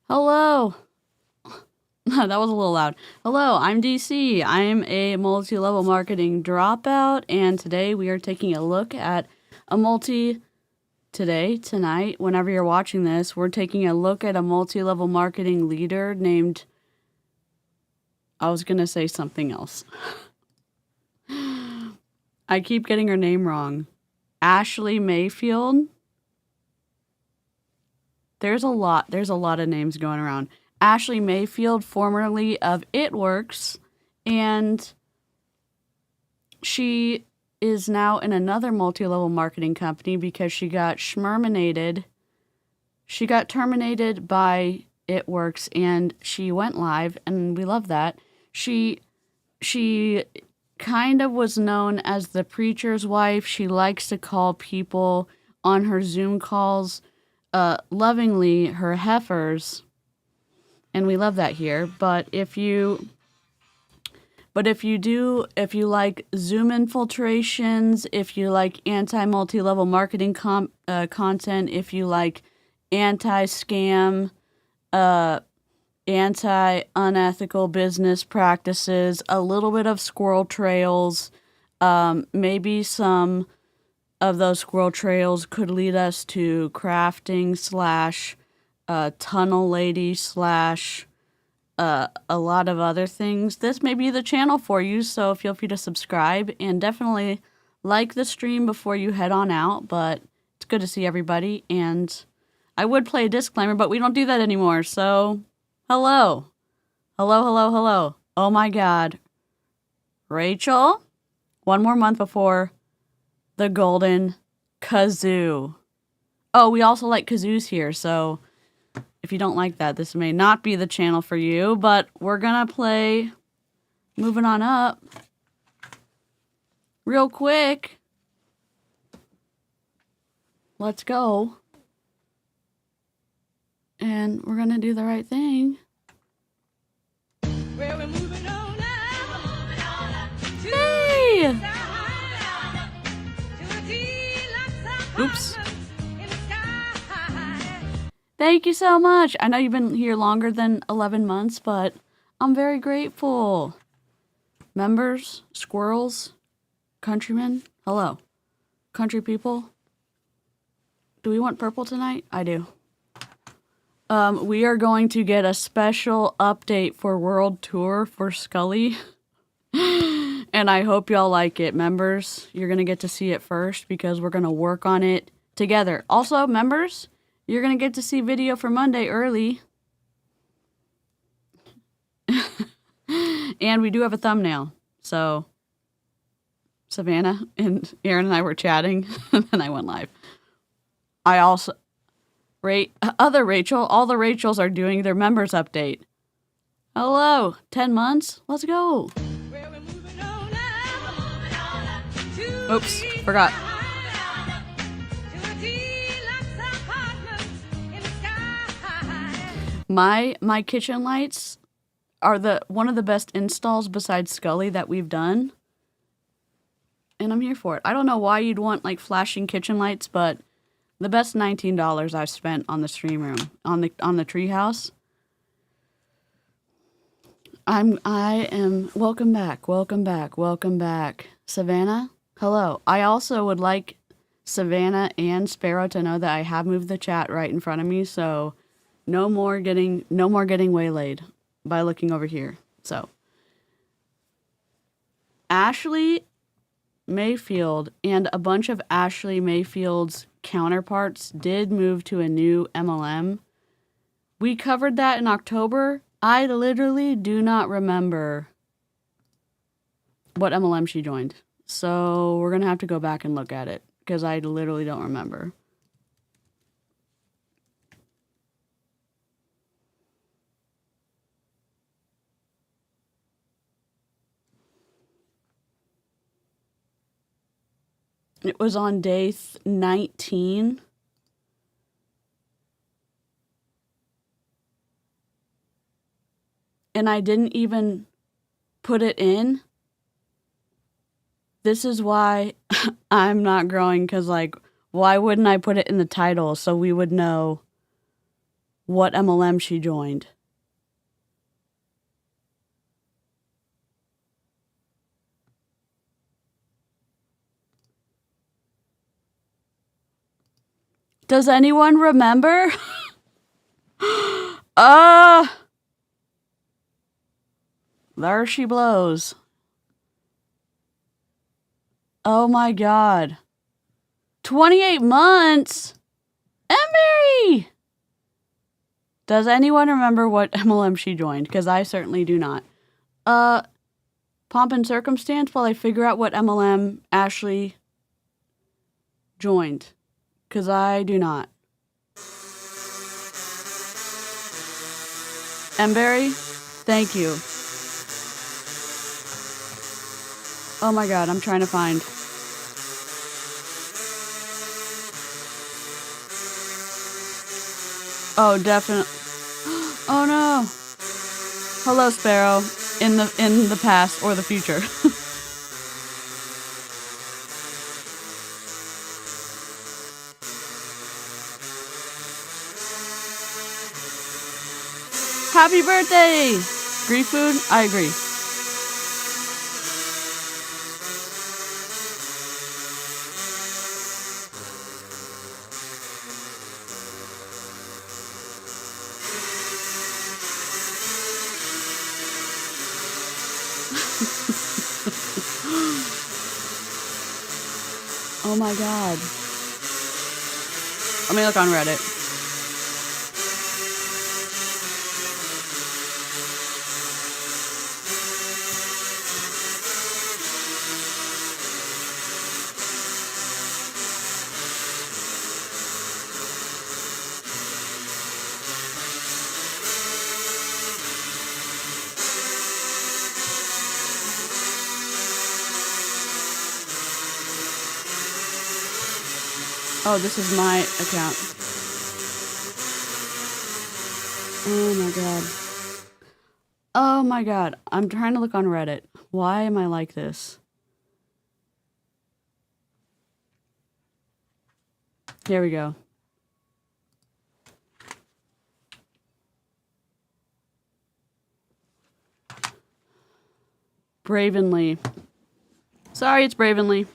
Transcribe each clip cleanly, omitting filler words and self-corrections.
Hello. That was a little loud. Hello, I'm DeeCee. I'm a multi-level marketing dropout, and today we are taking a look at a tonight, whenever you're watching this, we're taking a look at a multi-level marketing leader named, I was going to say something else. I keep getting her name wrong. Ashley Mayfield. There's a lot of names going around. Ashley Mayfield, formerly of ItWorlks, and she is now in another multi-level marketing company because she got terminated by ItWorks, and she went live, and we love that. She kind of was known as the preacher's wife. She likes to call people on her Zoom calls lovingly her heifers, and we love that here. But if you like Zoom infiltrations, if you like anti-multi-level marketing content, if you like anti-scam, anti-unethical business practices, a little bit of squirrel trails, maybe some of those squirrel trails could lead us to crafting / tunnel lady / a lot of other things. This may be the channel for you, so feel free to subscribe and definitely like the stream before you head on out. But it's good to see everybody, and I would play a disclaimer, but we don't do that anymore. So hello. Oh my god, Rachel, one more month before the golden kazoo. Oh, we also like kazoos here, so if you don't like that, this may not be the channel for you, but we're gonna play Moving On Up real quick. Let's go. And we're gonna do the right thing. Well, we're moving on up. Hey! Oops. Thank you so much. I know you've been here longer than 11 months, but I'm very grateful. Members, squirrels, countrymen, hello. Country people. Do we want purple tonight? I do. We are going to get a special update for World Tour for 𝗧𝗍𝗍. And I hope y'all like it. Members, you're going to get to see it first because we're going to work on it together. Also, members, you're going to get to see video for Monday early. And we do have a thumbnail. So, Savannah and Aaron and I were chatting, and then I went live. I also... Other Rachel, all the Rachels are doing their members update. Hello, 10 months? Let's go. Oops, forgot. My kitchen lights are one of the best installs besides 𝗧𝗍𝗍 that we've done. And I'm here for it. I don't know why you'd want like flashing kitchen lights, but the best $19 I've spent on the stream room, on the treehouse. I am welcome back. Savannah, hello. I also would like Savannah and Sparrow to know that I have moved the chat right in front of me, so no more getting waylaid by looking over here. So Ashley Mayfield and a bunch of Ashley Mayfield's counterparts did move to a new MLM. We covered that in October. I literally do not remember what MLM she joined. So we're going to have to go back and look at it because I literally don't remember. It was on day 19. And I didn't even put it in. This is why I'm not growing, because, like, why wouldn't I put it in the title so we would know what MLM she joined. Does anyone remember? There she blows. Oh my god. 28 months? Emery! Does anyone remember what MLM she joined? Because I certainly do not. Pomp and circumstance while I figure out what MLM Ashley joined. Because I do not. Emberry, thank you. Oh my god, I'm trying to find. Oh, definitely. Oh no. Hello, Sparrow. In the past or the future. Happy birthday! Grief food? I agree. Oh my god. Let me look on Reddit. Oh, this is my account. Oh my god. Oh my god. I'm trying to look on Reddit. Why am I like this? Here we go. Bravenly. Sorry, it's Bravenly.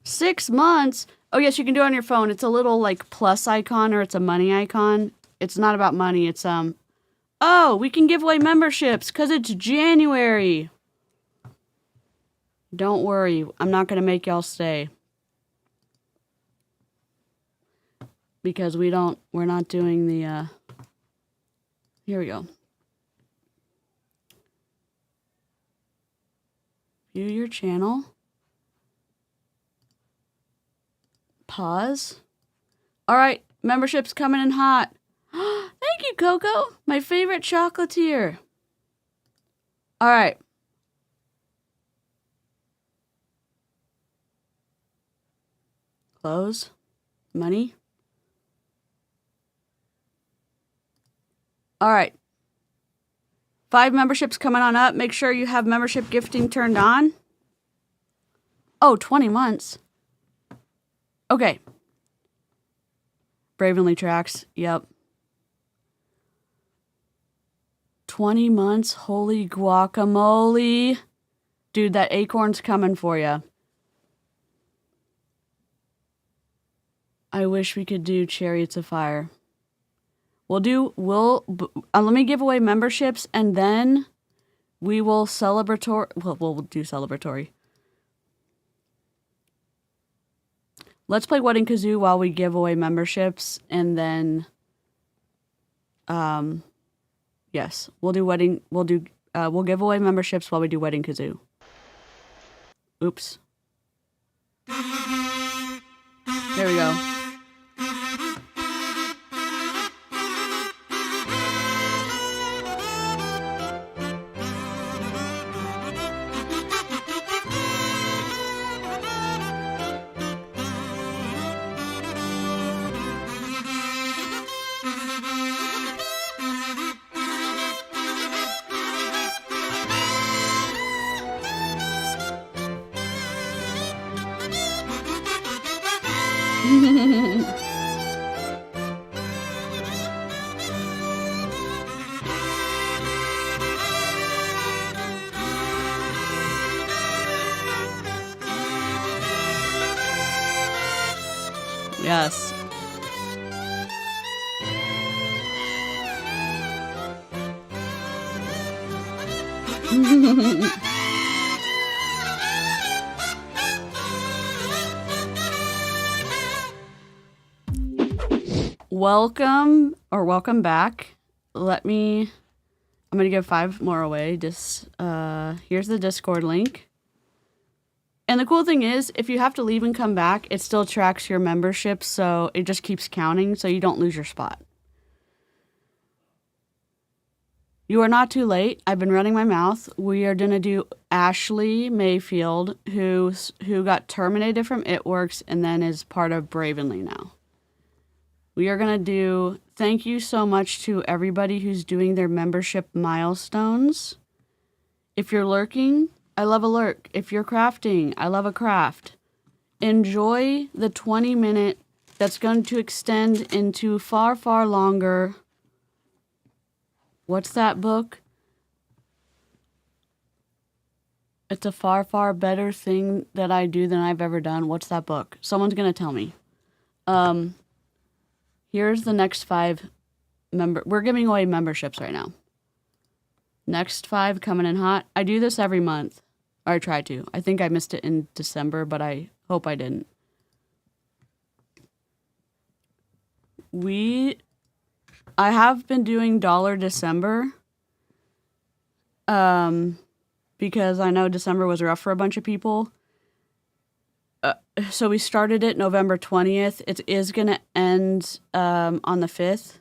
6 months? Oh, yes, you can do it on your phone. It's a little, like, plus icon or it's a money icon. It's not about money. It's, oh, we can give away memberships because it's January. Don't worry. I'm not going to make y'all stay. Because we're not doing the, here we go. View your channel. Pause. All right, membership's coming in hot. Thank you, Coco. My favorite chocolatier. All right. Close. Money. All right. 5 memberships coming on up. Make sure you have membership gifting turned on. Oh, 20 months. Okay. Bravenly Tracks. Yep. 20 months. Holy guacamole. Dude, that acorn's coming for you. I wish we could do Chariots of Fire. Let me give away memberships and then we will we'll do celebratory. Let's play Wedding Kazoo while we give away memberships, and then, yes, we'll give away memberships while we do Wedding Kazoo. Oops. There we go. Yes. Welcome back. I'm gonna give 5 more away. Here's the Discord link. And the cool thing is, if you have to leave and come back, it still tracks your membership, so it just keeps counting, so you don't lose your spot. You are not too late. I've been running my mouth. We are gonna do Ashley Mayfield, who got terminated from ItWorks and then is part of Bravenly now. We are gonna do thank you so much to everybody who's doing their membership milestones. If you're lurking, I love a lurk. If you're crafting, I love a craft. Enjoy the 20-minute that's going to extend into far, far longer. What's that book? It's a far, far better thing that I do than I've ever done. What's that book? Someone's going to tell me. Here's the next 5 we're giving away memberships right now. Next 5 coming in hot. I do this every month. Or I try to. I think I missed it in December, but I hope I didn't. I have been doing Dollar December. Because I know December was rough for a bunch of people. So we started it November 20th. It is going to end on the 5th.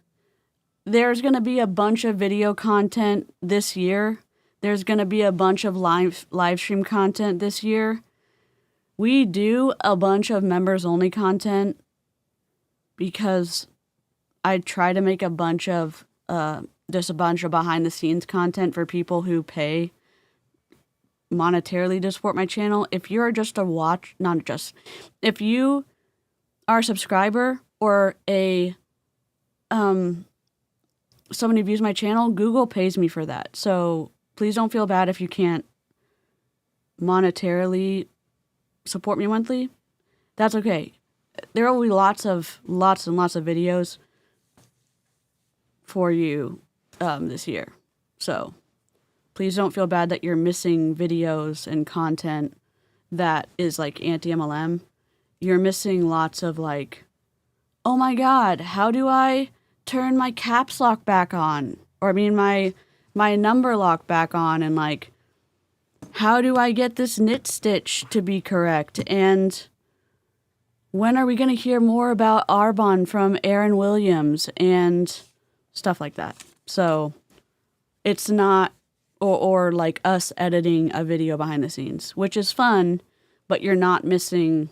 There's going to be a bunch of video content this year. There's going to be a bunch of live stream content this year. We do a bunch of members-only content because I try to make a bunch of behind-the-scenes content for people who pay monetarily to support my channel. If you're just if you are a subscriber or someone who views my channel, Google pays me for that. So please don't feel bad if you can't monetarily support me monthly. That's okay. There will be lots and lots of videos for you this year. So please don't feel bad that you're missing videos and content that is like anti-MLM. You're missing lots of like, oh my God, how do I turn my caps lock back on? Or I mean my number lock back on, and like, how do I get this knit stitch to be correct? And when are we going to hear more about Arbonne from Aaron Williams and stuff like that? So it's not, or like us editing a video behind the scenes, which is fun, but you're not missing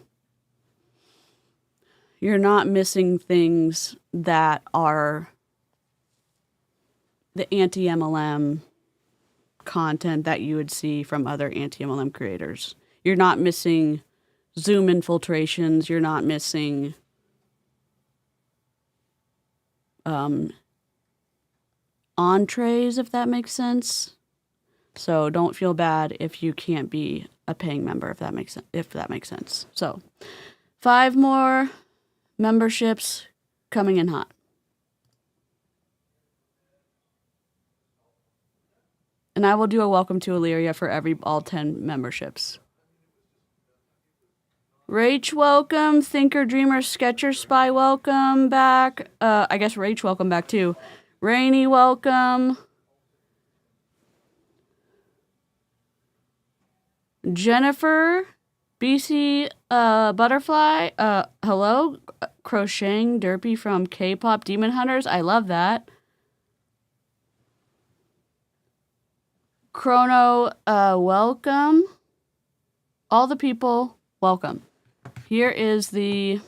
things that are the anti-MLM content that you would see from other anti-MLM creators. You're not missing Zoom infiltrations. You're not missing entrees, if that makes sense. So don't feel bad if you can't be a paying member, if that makes sense. So 5 more memberships coming in hot. And I will do a welcome to Illyria for all 10 memberships. Rach, welcome. Thinker, Dreamer, Sketcher, Spy, welcome back. I guess Rach, welcome back too. Rainy, welcome. Jennifer, BC Butterfly, hello. Crocheting Derpy from K-pop Demon Hunters. I love that. Chrono, welcome. All the people, welcome. Here is the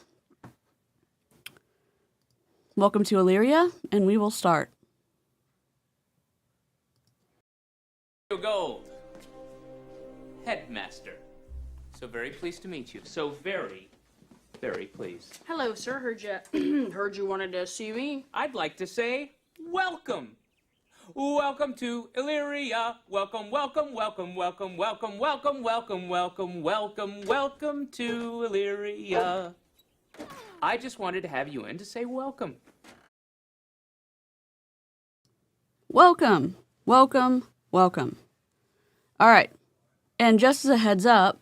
welcome to Illyria, and we will start. Gold, Headmaster. So very pleased to meet you. So very, very pleased. Hello, sir. Heard you wanted to see me. I'd like to say welcome. Welcome to Illyria. Welcome, welcome, welcome, welcome, welcome, welcome, welcome, welcome, welcome, welcome to Illyria. I just wanted to have you in to say welcome. Welcome, welcome, welcome. All right, and just as a heads up,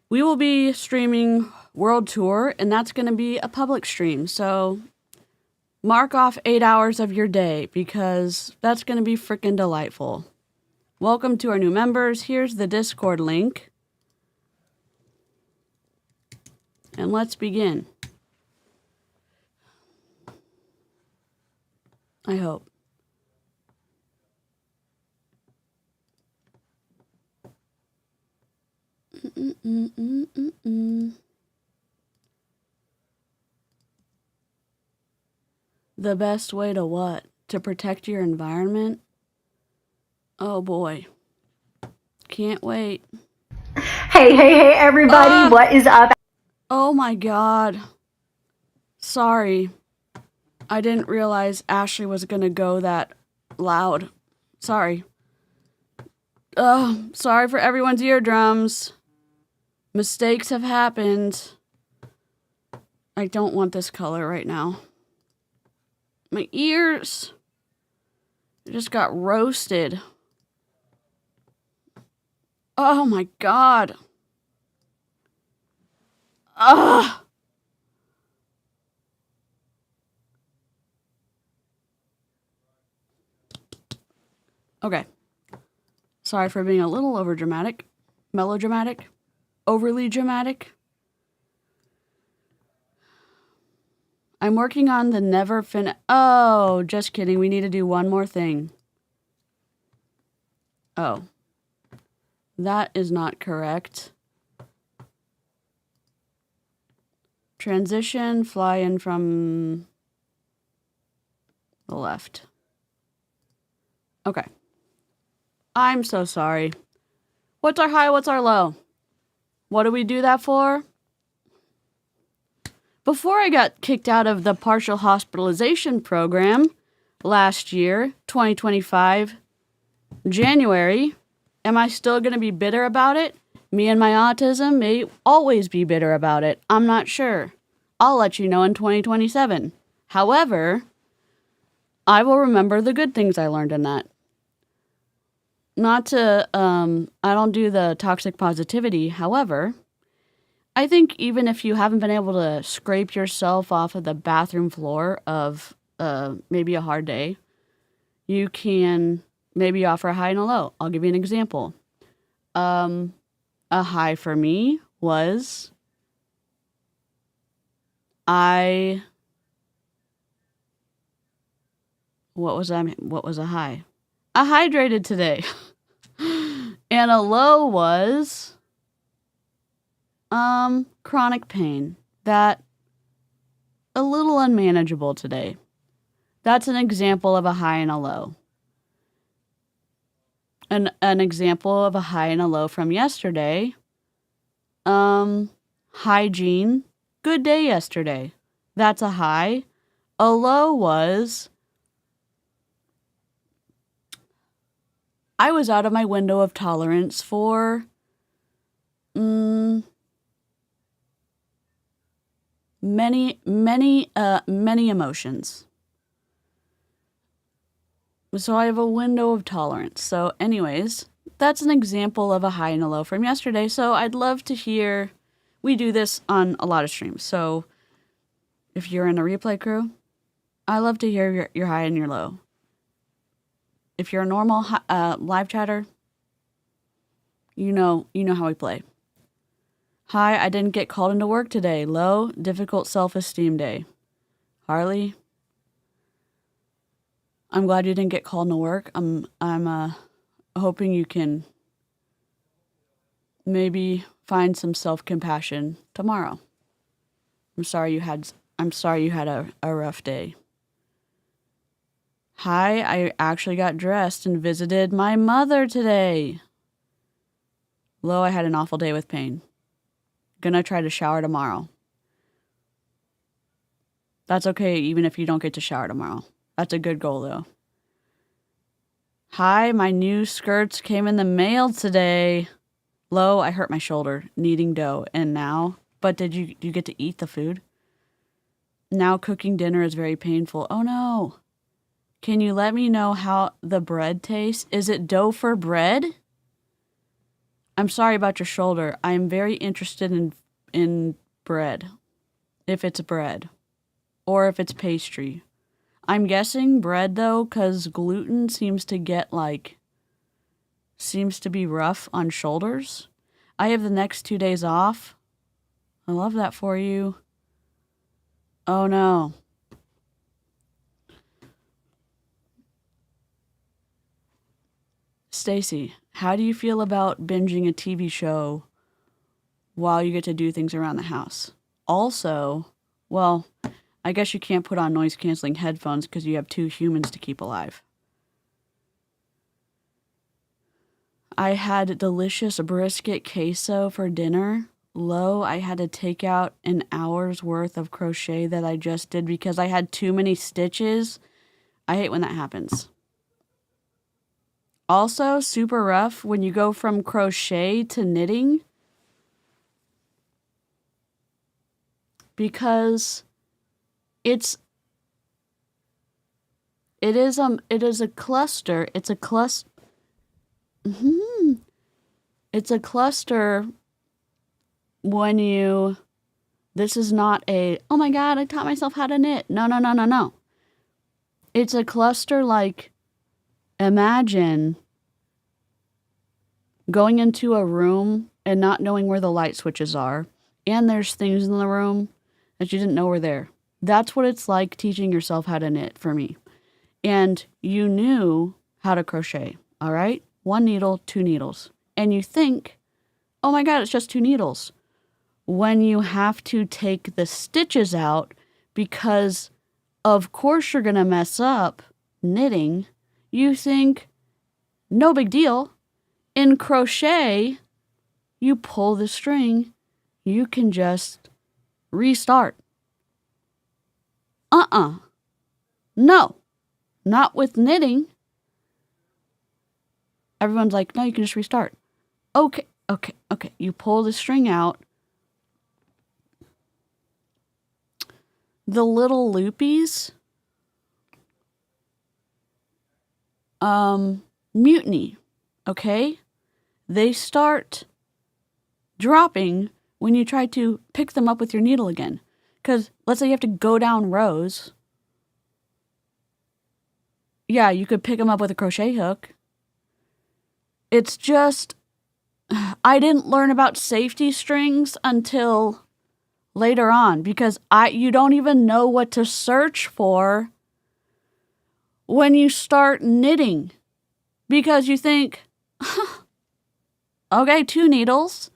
we will be streaming World Tour, and that's going to be a public stream. So mark off 8 hours of your day because that's going to be freaking delightful. Welcome to our new members. Here's the Discord link. And let's begin. I hope. The best way to what? To protect your environment? Oh boy. Can't wait. Hey, everybody, what is up? Oh my god. Sorry. I didn't realize Ashley was gonna go that loud. Sorry. Oh, sorry for everyone's eardrums. Mistakes have happened. I don't want this color right now. My ears just got roasted. Oh my god. Ugh. Okay. Sorry for being a little overdramatic, melodramatic, overly dramatic. I'm working on the never Oh, just kidding. We need to do one more thing. Oh. That is not correct. Transition, fly in from the left. Okay. I'm so sorry. What's our high? What's our low? What do we do that for? Before I got kicked out of the partial hospitalization program last year, 2025, January, am I still going to be bitter about it? Me and my autism may always be bitter about it. I'm not sure. I'll let you know in 2027. However, I will remember the good things I learned in that. Not to, I don't do the toxic positivity. However, I think even if you haven't been able to scrape yourself off of the bathroom floor of maybe a hard day, you can maybe offer a high and a low. I'll give you an example. A high for me was what was a high? I hydrated today. And a low was chronic pain. That a little unmanageable today. That's an example of a high and a low. An example of a high and a low from yesterday. Hygiene. Good day yesterday. That's a high. A low was I was out of my window of tolerance for many emotions. So I have a window of tolerance. So anyways, that's an example of a high and a low from yesterday. So I'd love to hear, we do this on a lot of streams. So if you're in a replay crew, I love to hear your high and your low. If you're a normal live chatter, you know how we play. High, I didn't get called into work today. Low, difficult self-esteem day. Harley, I'm glad you didn't get called into work. I'm hoping you can maybe find some self-compassion tomorrow. I'm sorry you had a rough day. Hi, I actually got dressed and visited my mother today. Low, I had an awful day with pain. Gonna try to shower tomorrow. That's okay, even if you don't get to shower tomorrow. That's a good goal, though. Hi, my new skirts came in the mail today. Low, I hurt my shoulder, kneading dough, and now... But did you get to eat the food? Now cooking dinner is very painful. Oh no. Can you let me know how the bread tastes? Is it dough for bread? I'm sorry about your shoulder. I'm very interested in bread. If it's bread. Or if it's pastry. I'm guessing bread though, because gluten seems to be rough on shoulders. I have the next 2 days off. I love that for you. Oh no. Stacy, how do you feel about binging a TV show while you get to do things around the house? Also, well, I guess you can't put on noise-canceling headphones because you have 2 humans to keep alive. I had delicious brisket queso for dinner. I had to take out an hour's worth of crochet that I just did because I had too many stitches. I hate when that happens. Also, super rough when you go from crochet to knitting. Because it is a cluster. It's a cluster. It's a cluster when you, this is not a, oh my God, I taught myself how to knit. No. It's a cluster like, imagine going into a room and not knowing where the light switches are, and there's things in the room that you didn't know were there. That's what it's like teaching yourself how to knit for me. And you knew how to crochet, all right? 1 needle, 2 needles. And you think, oh my God, it's just 2 needles. When you have to take the stitches out because of course you're going to mess up knitting, you think, no big deal. In crochet, you pull the string, you can just restart. No, not with knitting. Everyone's like, no, you can just restart. Okay. You pull the string out. The little loopies, mutiny, okay? They start dropping when you try to pick them up with your needle again. Because let's say you have to go down rows. Yeah, you could pick them up with a crochet hook. It's just, I didn't learn about safety strings until later on because you don't even know what to search for when you start knitting because you think, okay, 2 needles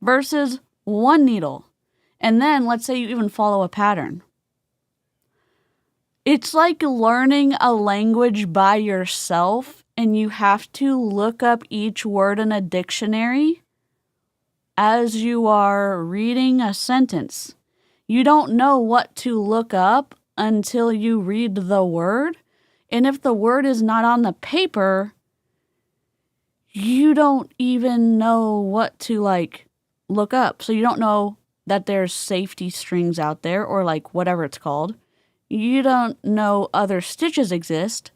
versus 1 needle. And then let's say you even follow a pattern. It's like learning a language by yourself and you have to look up each word in a dictionary as you are reading a sentence. You don't know what to look up until you read the word. And if the word is not on the paper, you don't even know what to look up. So you don't know that there's safety strings out there or whatever it's called. You don't know other stitches exist.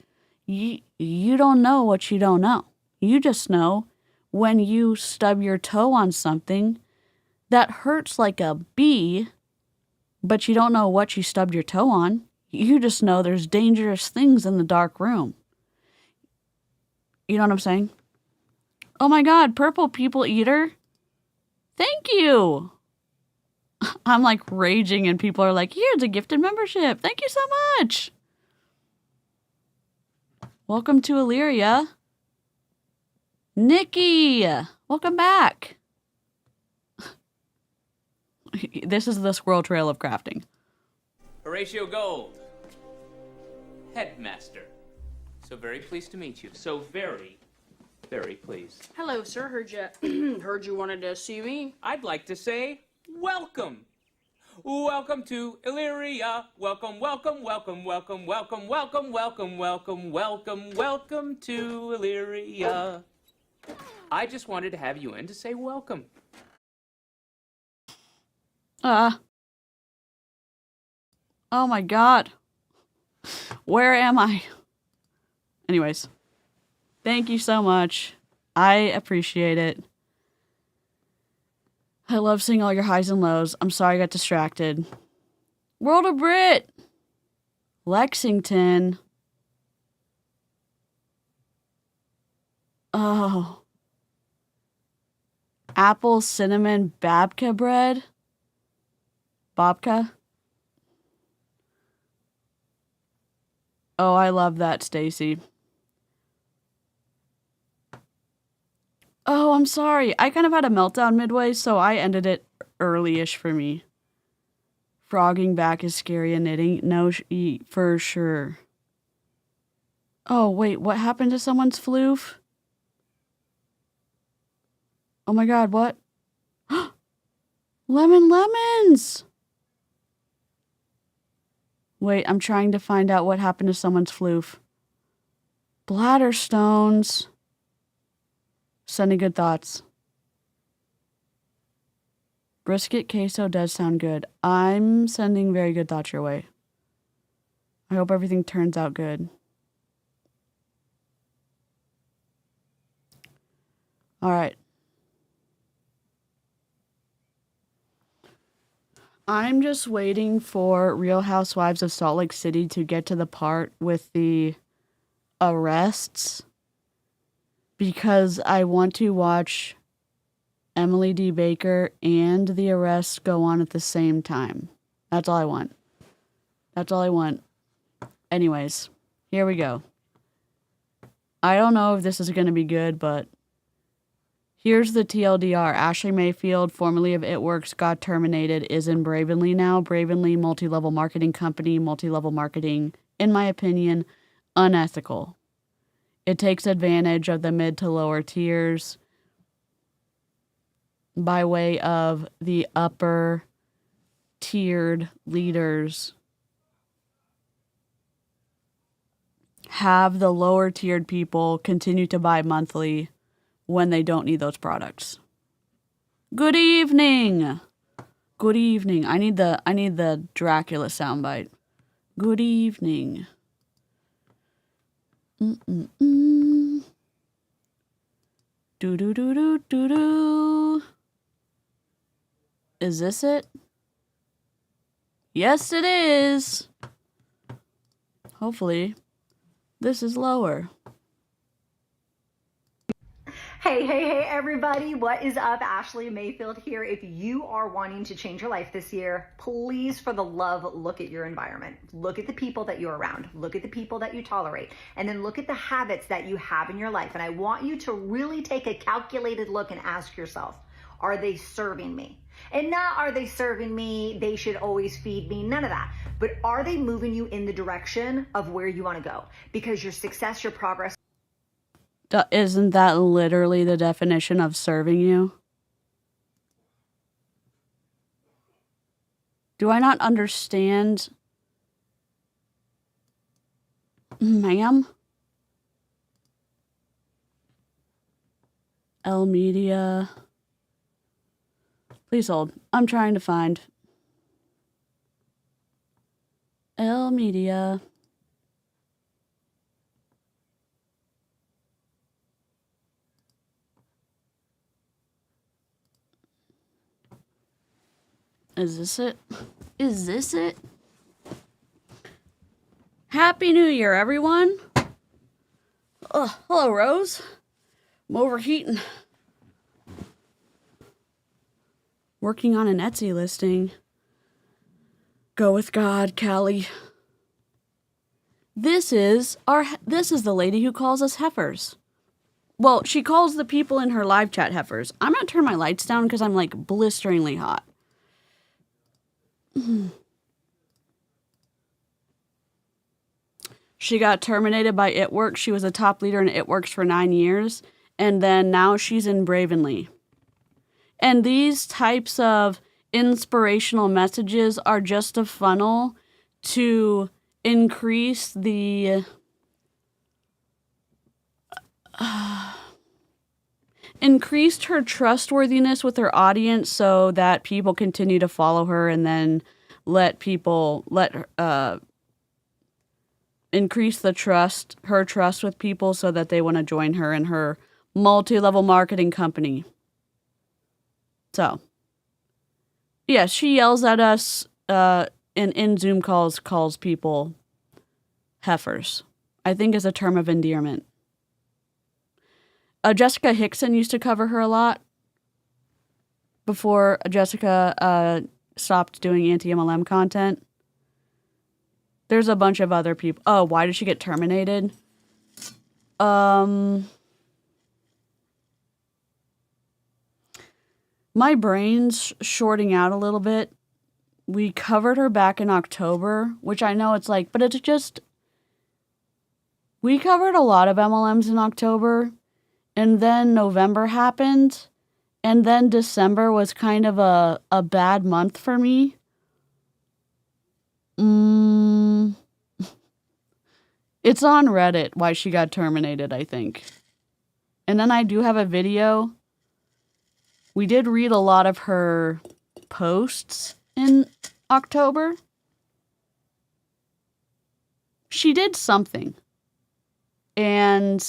You don't know what you don't know. You just know when you stub your toe on something that hurts like a bee, but you don't know what you stubbed your toe on. You just know there's dangerous things in the dark room. You know what I'm saying? Oh my God, Purple People Eater. Thank you. I'm raging and people are like, here's a gifted membership. Thank you so much. Welcome to Illyria. Nikki, welcome back. This is the squirrel trail of crafting. Horatio Gold, headmaster. So very pleased to meet you. So very pleased. Hello, sir. Heard you wanted to see me. I'd like to say welcome. Welcome to Illyria. Welcome to Illyria. I just wanted to have you in to say welcome. Oh my god. Where am I? Anyways. Thank you so much. I appreciate it. I love seeing all your highs and lows. I'm sorry I got distracted. World of Brit! Lexington. Oh. Apple cinnamon babka bread? Babka? Oh, I love that, Stacy. Oh, I'm sorry. I kind of had a meltdown midway, so I ended it early-ish for me. Frogging back is scary and knitting. No, for sure. Oh, wait, what happened to someone's floof? Oh my god, what? Lemons! Wait, I'm trying to find out what happened to someone's floof. Bladder stones. Sending good thoughts. Brisket queso does sound good. I'm sending very good thoughts your way. I hope everything turns out good. All right. I'm just waiting for Real Housewives of Salt Lake City to get to the part with the arrests, because I want to watch Emily D. Baker and the arrests go on at the same time. That's all I want. That's all I want. Anyways, here we go. I don't know if this is going to be good, but here's the TLDR. Ashley Mayfield, formerly of ItWorks, got terminated, is in Bravenly now. Bravenly, multi-level marketing company, multi-level marketing, in my opinion, unethical. It takes advantage of the mid to lower tiers by way of the upper tiered leaders have the lower tiered people continue to buy monthly when they don't need those products. Good evening. Good evening. I need the Dracula soundbite. Good evening. Do do do do do do. Is this it? Yes, it is. Hopefully, this is lower. Hey, everybody. What is up? Ashley Mayfield here. If you are wanting to change your life this year, please, for the love, look at your environment. Look at the people that you're around. Look at the people that you tolerate. And then look at the habits that you have in your life. And I want you to really take a calculated look and ask yourself, are they serving me? And not are they serving me, they should always feed me, none of that. But are they moving you in the direction of where you want to go? Because your success, your progress. Isn't that literally the definition of serving you? Do I not understand? Ma'am? L Media. Please hold. I'm trying to find L Media. Is this it? Is this it? Happy New Year, everyone. Hello, Rose. I'm overheating. Working on an Etsy listing. Go with God, Callie. This is the lady who calls us heifers. Well, she calls the people in her live chat heifers. I'm gonna turn my lights down because I'm like blisteringly hot. She got terminated by ItWorks. She was a top leader in ItWorks for 9 years. And then now she's in Bravenly. And these types of inspirational messages are just a funnel to increase the increased her trustworthiness with her audience so that people continue to follow her and then let increase her trust with people so that they want to join her in her multi-level marketing company. So, yeah, she yells at us and in Zoom calls people heifers. I think is a term of endearment. Jessica Hickson used to cover her a lot before Jessica stopped doing anti-MLM content. There's a bunch of other people. Oh, why did she get terminated? My brain's shorting out a little bit. We covered her back in October, which I know it's like, but it's just, we covered a lot of MLMs in October, and then November happened, and then December was kind of a bad month for me. It's on Reddit why she got terminated, I think. And then I do have a video. We did read a lot of her posts in October. She did something. And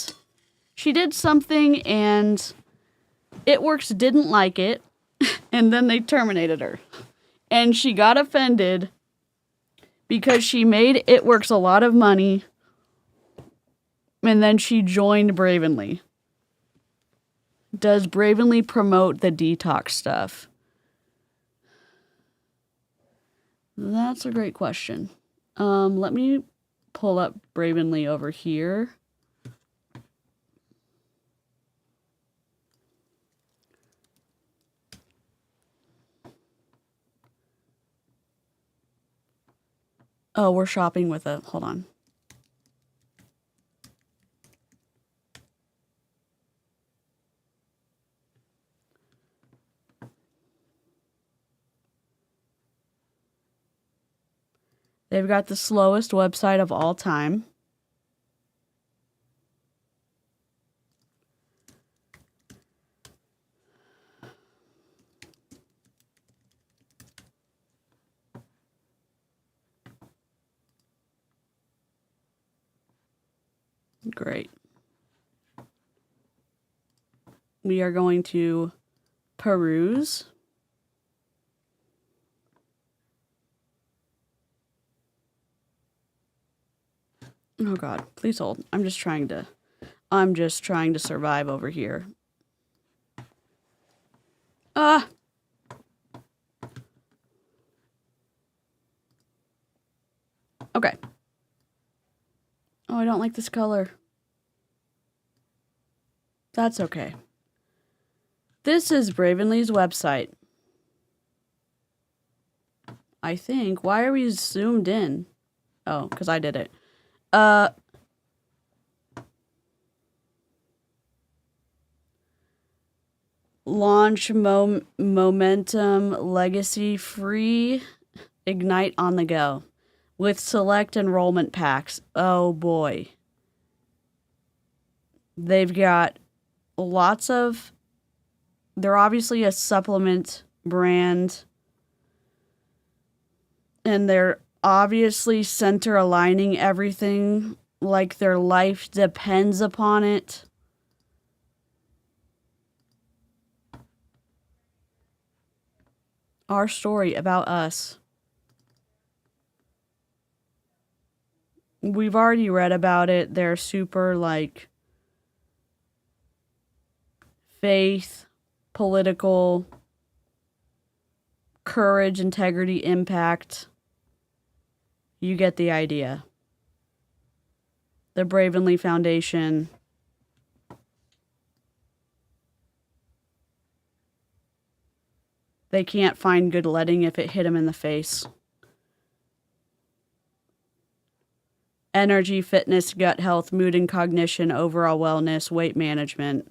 ItWorks didn't like it. And then they terminated her. And she got offended because she made ItWorks a lot of money. And then she joined Bravenly. Does Bravenly promote the detox stuff? That's a great question. Let me pull up Bravenly over here. Oh, we're shopping with a... Hold on. They've got the slowest website of all time. Great. We are going to peruse. Oh God, please hold. I'm just trying to survive over here. Okay. Oh, I don't like this color. That's okay. This is Bravenly's website. I think. Why are we zoomed in? Oh, because I did it. Launch momentum legacy free Ignite on the go with select enrollment packs. Oh boy. They've got lots of, they're obviously a supplement brand, and they're obviously center aligning everything like their life depends upon it. Our story about us. We've already read about it. They're super like faith, political, courage, integrity, impact. You get the idea. The Bravenly Foundation. They can't find good letting if it hit them in the face. Energy, fitness, gut health, mood and cognition, overall wellness, weight management.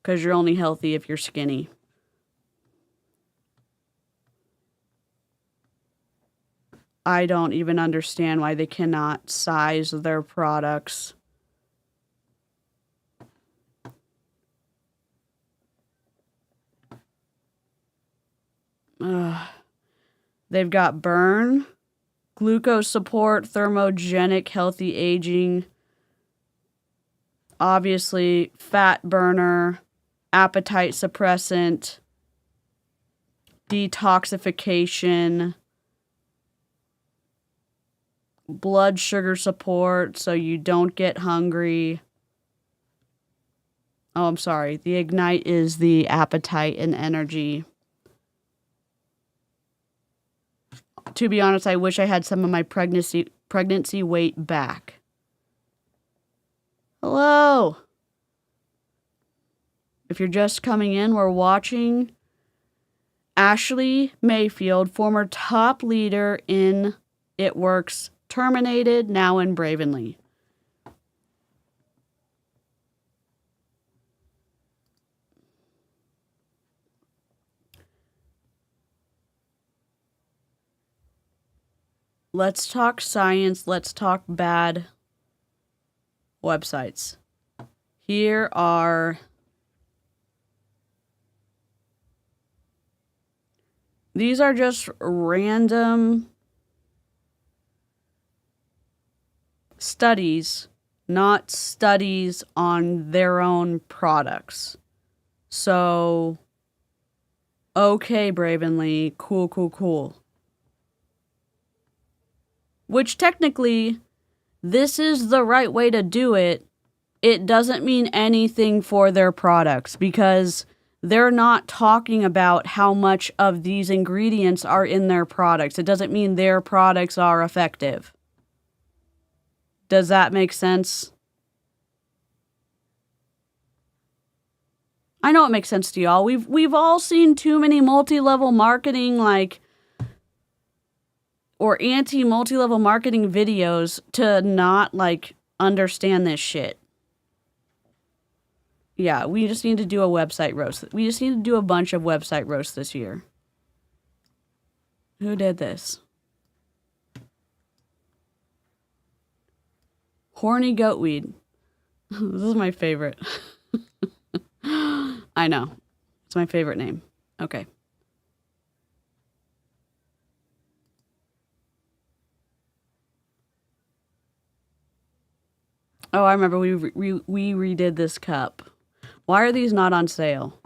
Because you're only healthy if you're skinny. I don't even understand why they cannot size their products. They've got burn, glucose support, thermogenic, healthy aging, obviously fat burner, appetite suppressant, detoxification, blood sugar support so you don't get hungry. Oh, I'm sorry. The Ignite is the appetite and energy. To be honest, I wish I had some of my pregnancy weight back. Hello. If you're just coming in, we're watching Ashley Mayfield, former top leader in ItWorks, terminated, now in Bravenly. Let's talk science. Let's talk bad websites. Here are these are just random studies, not studies on their own products. So, okay, Bravenly, cool. Which technically, this is the right way to do it. It doesn't mean anything for their products because they're not talking about how much of these ingredients are in their products. It doesn't mean their products are effective. Does that make sense? I know it makes sense to y'all. We've all seen too many multi-level marketing or anti-multi-level marketing videos to not understand this shit. Yeah, we just need to do a website roast. We just need to do a bunch of website roasts this year. Who did this? Horny goatweed. This is my favorite. I know. It's my favorite name. Okay. Oh, I remember we redid this cup. Why are these not on sale?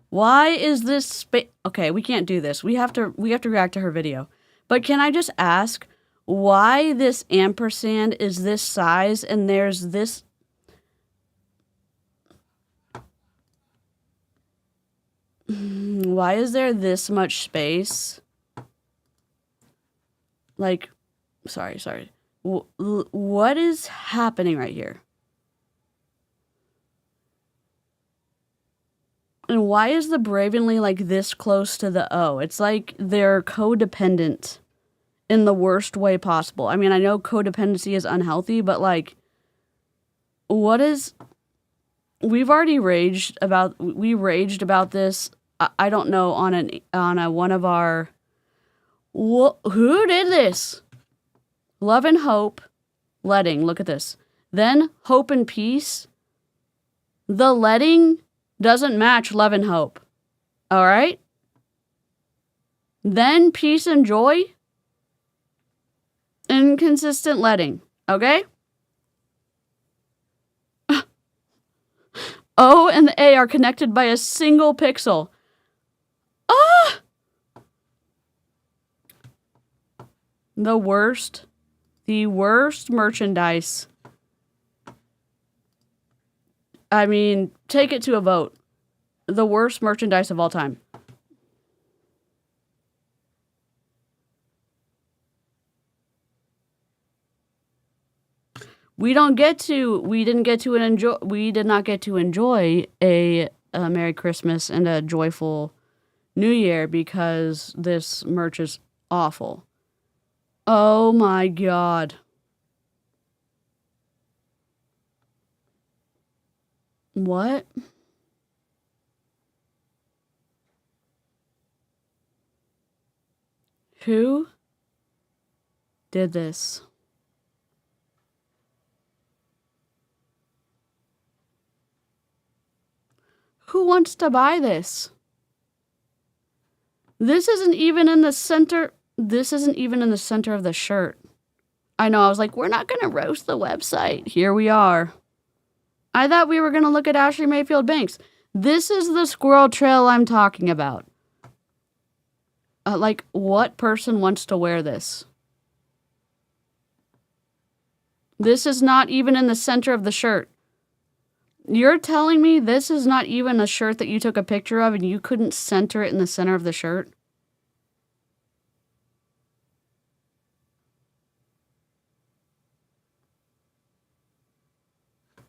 Why is this okay, we can't do this. We have to react to her video. But can I just ask why this ampersand is this size and there's this why is there this much space? Sorry. What is happening right here? And why is the Bravenly this close to the O? It's like they're codependent in the worst way possible. I mean, I know codependency is unhealthy, but what is... We raged about this. I don't know on one of our... Who did this? Love and hope, letting. Look at this. Then hope and peace. The letting doesn't match love and hope. All right? Then peace and joy. Inconsistent letting. Okay? O and the A are connected by a single pixel. Ah! The worst merchandise. I mean, take it to a vote. The worst merchandise of all time. We did not get to enjoy a Merry Christmas and a joyful New Year because this merch is awful. Oh my God. What? Who did this? Who wants to buy this? This isn't even in the center. This isn't even in the center of the shirt. I know, I was like, we're not going to roast the website. Here we are. I thought we were going to look at Ashley Mayfield Banks. This is the squirrel trail I'm talking about. Like, what person wants to wear this? This is not even in the center of the shirt. You're telling me this is not even a shirt that you took a picture of and you couldn't center it in the center of the shirt?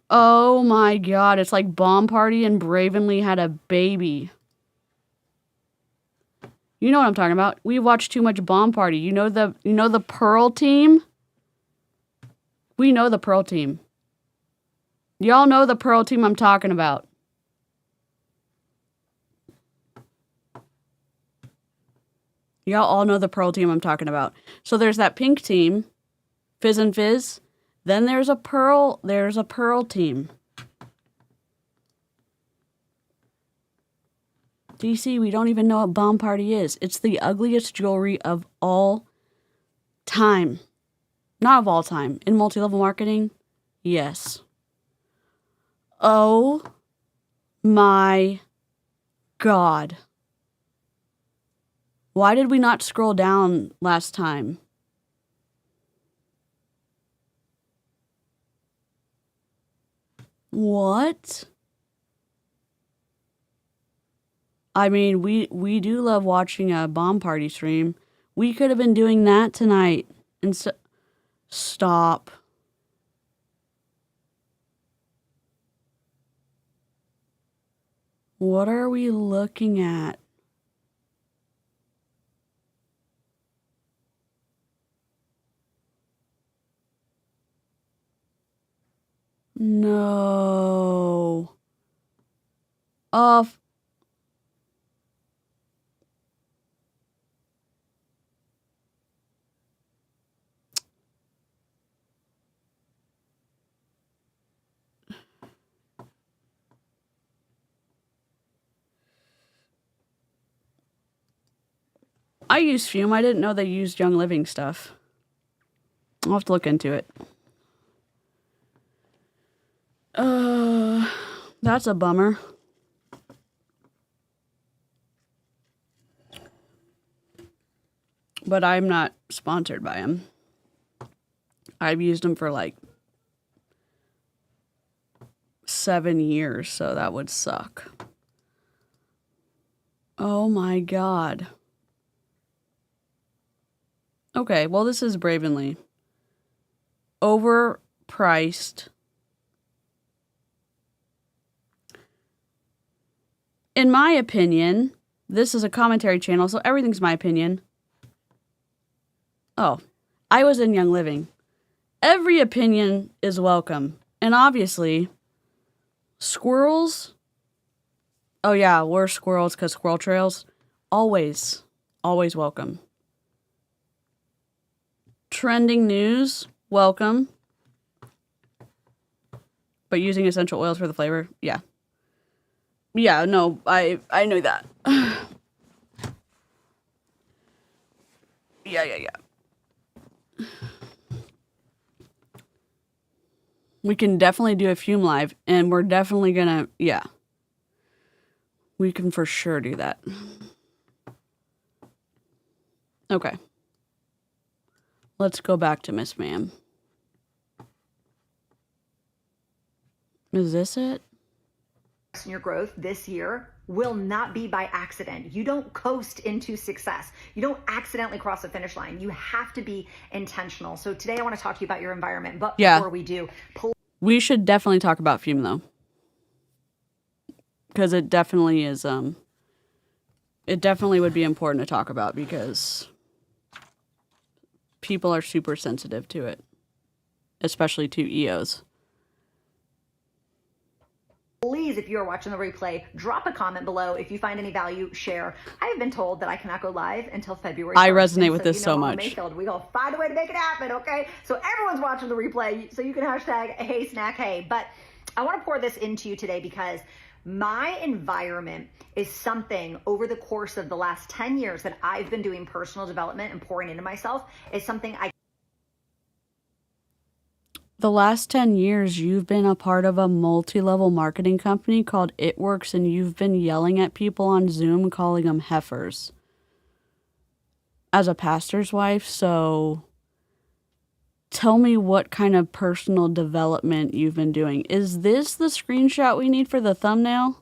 Oh my god, it's like Bomb Party and Bravenly had a baby. You know what I'm talking about. We watched too much Bomb Party. You know the Pearl team? We know the Pearl team. Y'all know the Pearl team I'm talking about. Y'all all know the Pearl team I'm talking about. So there's that pink team, Fizz and Fizz. Then there's a Pearl team. DeeCee, we don't even know what Bomb Party is. It's the ugliest jewelry of all time. Not of all time. In multi-level marketing, yes. Oh my god. Why did we not scroll down last time? What? I mean, we do love watching a Bomb Party stream. We could have been doing that tonight. And stop. What are we looking at? No. Off. I use Fume. I didn't know they used Young Living stuff. I'll have to look into it. That's a bummer. But I'm not sponsored by them. I've used them for like 7 years, so that would suck. Oh my god. Okay, well, this is Bravenly. Overpriced. In my opinion, this is a commentary channel, so everything's my opinion. Oh, I was in Young Living. Every opinion is welcome. And obviously, squirrels. Oh yeah, we're squirrels because squirrel trails. Always welcome. Trending news, welcome. But using essential oils for the flavor, yeah. Yeah, no, I knew that. Yeah. We can definitely do a Fume live, and we're definitely gonna, yeah. We can for sure do that. Okay. Let's go back to Miss Ma'am. Is this it? Your growth this year will not be by accident. You don't coast into success. You don't accidentally cross the finish line. You have to be intentional. So today I want to talk to you about your environment. But before we do, we should definitely talk about Fume though, because it definitely is. It definitely would be important to talk about because people are super sensitive to it, especially to EOs. Please, if you are watching the replay, drop a comment below. If you find any value, share. I have been told that I cannot go live until February 1st. I resonate with this so much. Mayfield, we gonna find a way to make it happen, okay? So everyone's watching the replay, so you can hashtag #HeySnackHey. But I want to pour this into you today because My environment is something over the course of the last 10 years that I've been doing personal development and pouring into myself is something The last 10 years, you've been a part of a multi-level marketing company called ItWorks, and you've been yelling at people on Zoom, calling them heifers. As a pastor's wife, so tell me what kind of personal development you've been doing. Is this the screenshot we need for the thumbnail?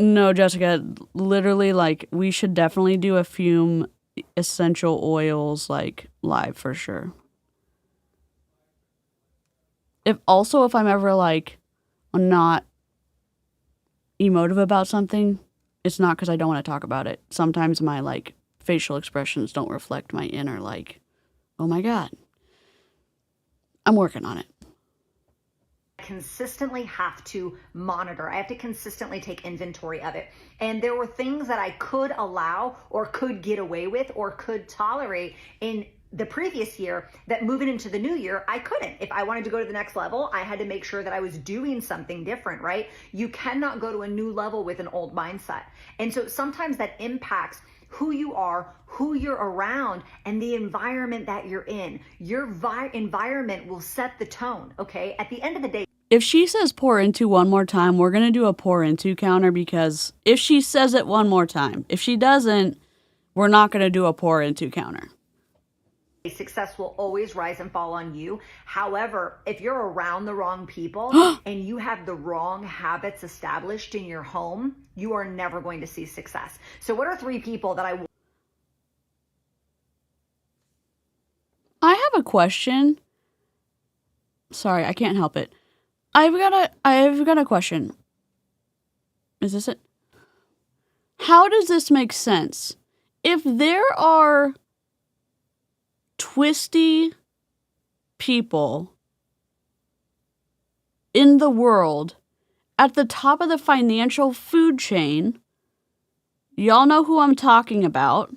No, Jessica, literally, like, we should definitely do a Fume essential oils, like, live for sure. If I'm ever, like, not emotive about something, it's not because I don't want to talk about it. Sometimes my, like, facial expressions don't reflect my inner, like, oh my God. I'm working on it. consistently have to monitor. I have to consistently take inventory of it. And there were things that I could allow or could get away with or could tolerate in the previous year that moving into the new year, I couldn't. If I wanted to go to the next level, I had to make sure that I was doing something different, right? You cannot go to a new level with an old mindset. And so sometimes that impacts who you are, who you're around, and the environment that you're in. Your environment will set the tone, okay? At the end of the day, if she says pour into one more time, we're going to do a pour into counter, because if she says it one more time, if she doesn't, we're not going to do a pour into counter. Success will always rise and fall on you. However, if you're around the wrong people and you have the wrong habits established in your home, you are never going to see success. So what are 3 people that I have a question. Sorry, I can't help it. I've got a question. Is this it? How does this make sense? If there are twisty people in the world at the top of the financial food chain, y'all know who I'm talking about,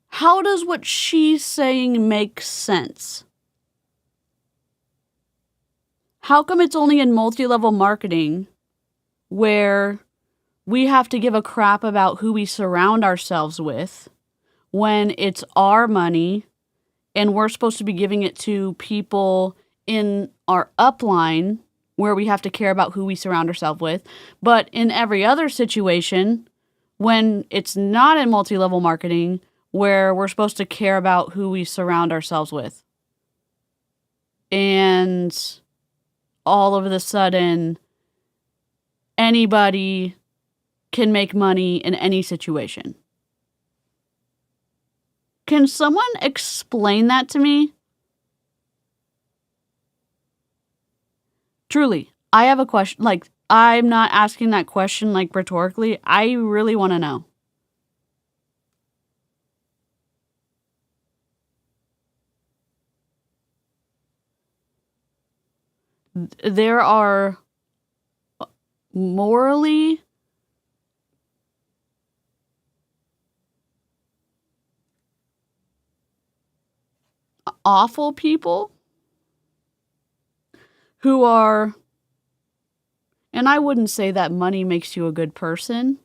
how does what she's saying make sense? How come it's only in multi-level marketing where we have to give a crap about who we surround ourselves with when it's our money and we're supposed to be giving it to people in our upline where we have to care about who we surround ourselves with? But in every other situation, when it's not in multi-level marketing, where we're supposed to care about who we surround ourselves with. And all of a sudden, anybody can make money in any situation. Can someone explain that to me? Truly, I have a question. Like, I'm not asking that question like rhetorically. I really want to know. There are morally awful people who are, and I wouldn't say that money makes you a good person,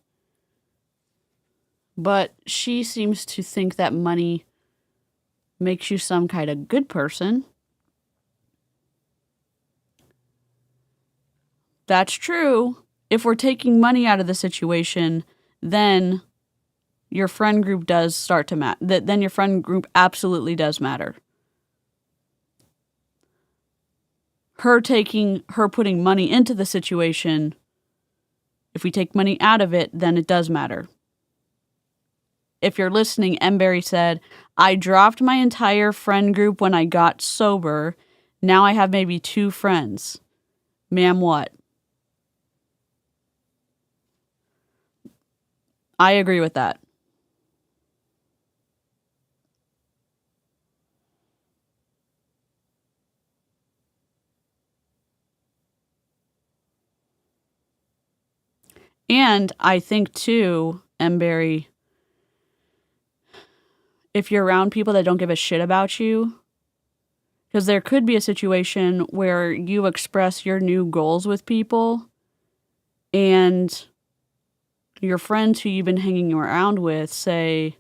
but she seems to think that money makes you some kind of good person. That's true. If we're taking money out of the situation, then your friend group does start to matter. Then your friend group absolutely does matter. Her putting money into the situation, if we take money out of it, then it does matter. If you're listening, 𝗏𝗏𝗏𝗏 said, I dropped my entire friend group when I got sober. Now I have maybe 2 friends. Ma'am, what? I agree with that. And I think too, 𝗏𝗏𝗏𝗏, if you're around people that don't give a shit about you, Because there could be a situation where you express your new goals with people and your friends who you've been hanging around with say,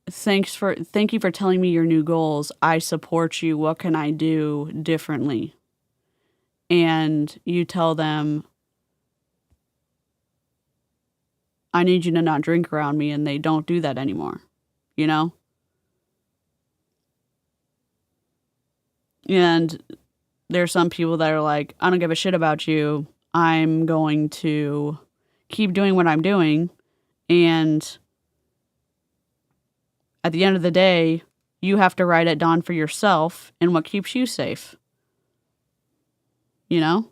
thank you for telling me your new goals. I support you. What can I do differently? And you tell them, I need you to not drink around me, and they don't do that anymore, you know? And there's some people that are like, I don't give a shit about you. I'm going to keep doing what I'm doing. And at the end of the day, you have to write it down for yourself and what keeps you safe. You know?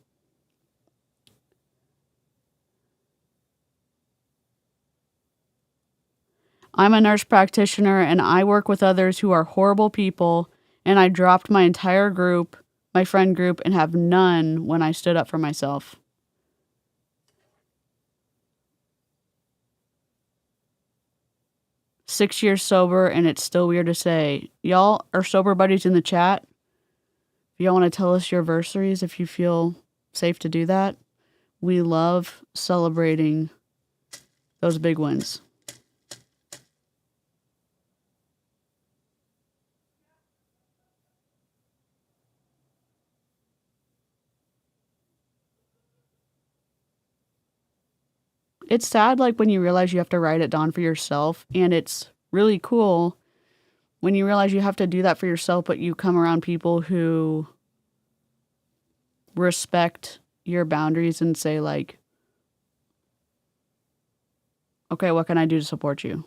I'm a nurse practitioner and I work with others who are horrible people, and I dropped my entire group, my friend group, and have none when I stood up for myself. "6 years sober, and it's still weird to say." Y'all are sober buddies in the chat. If y'all want to tell us your versaries, if you feel safe to do that, we love celebrating those big wins. It's sad, like, when you realize you have to write it down for yourself, and it's really cool when you realize you have to do that for yourself, but you come around people who respect your boundaries and say, like, okay, what can I do to support you?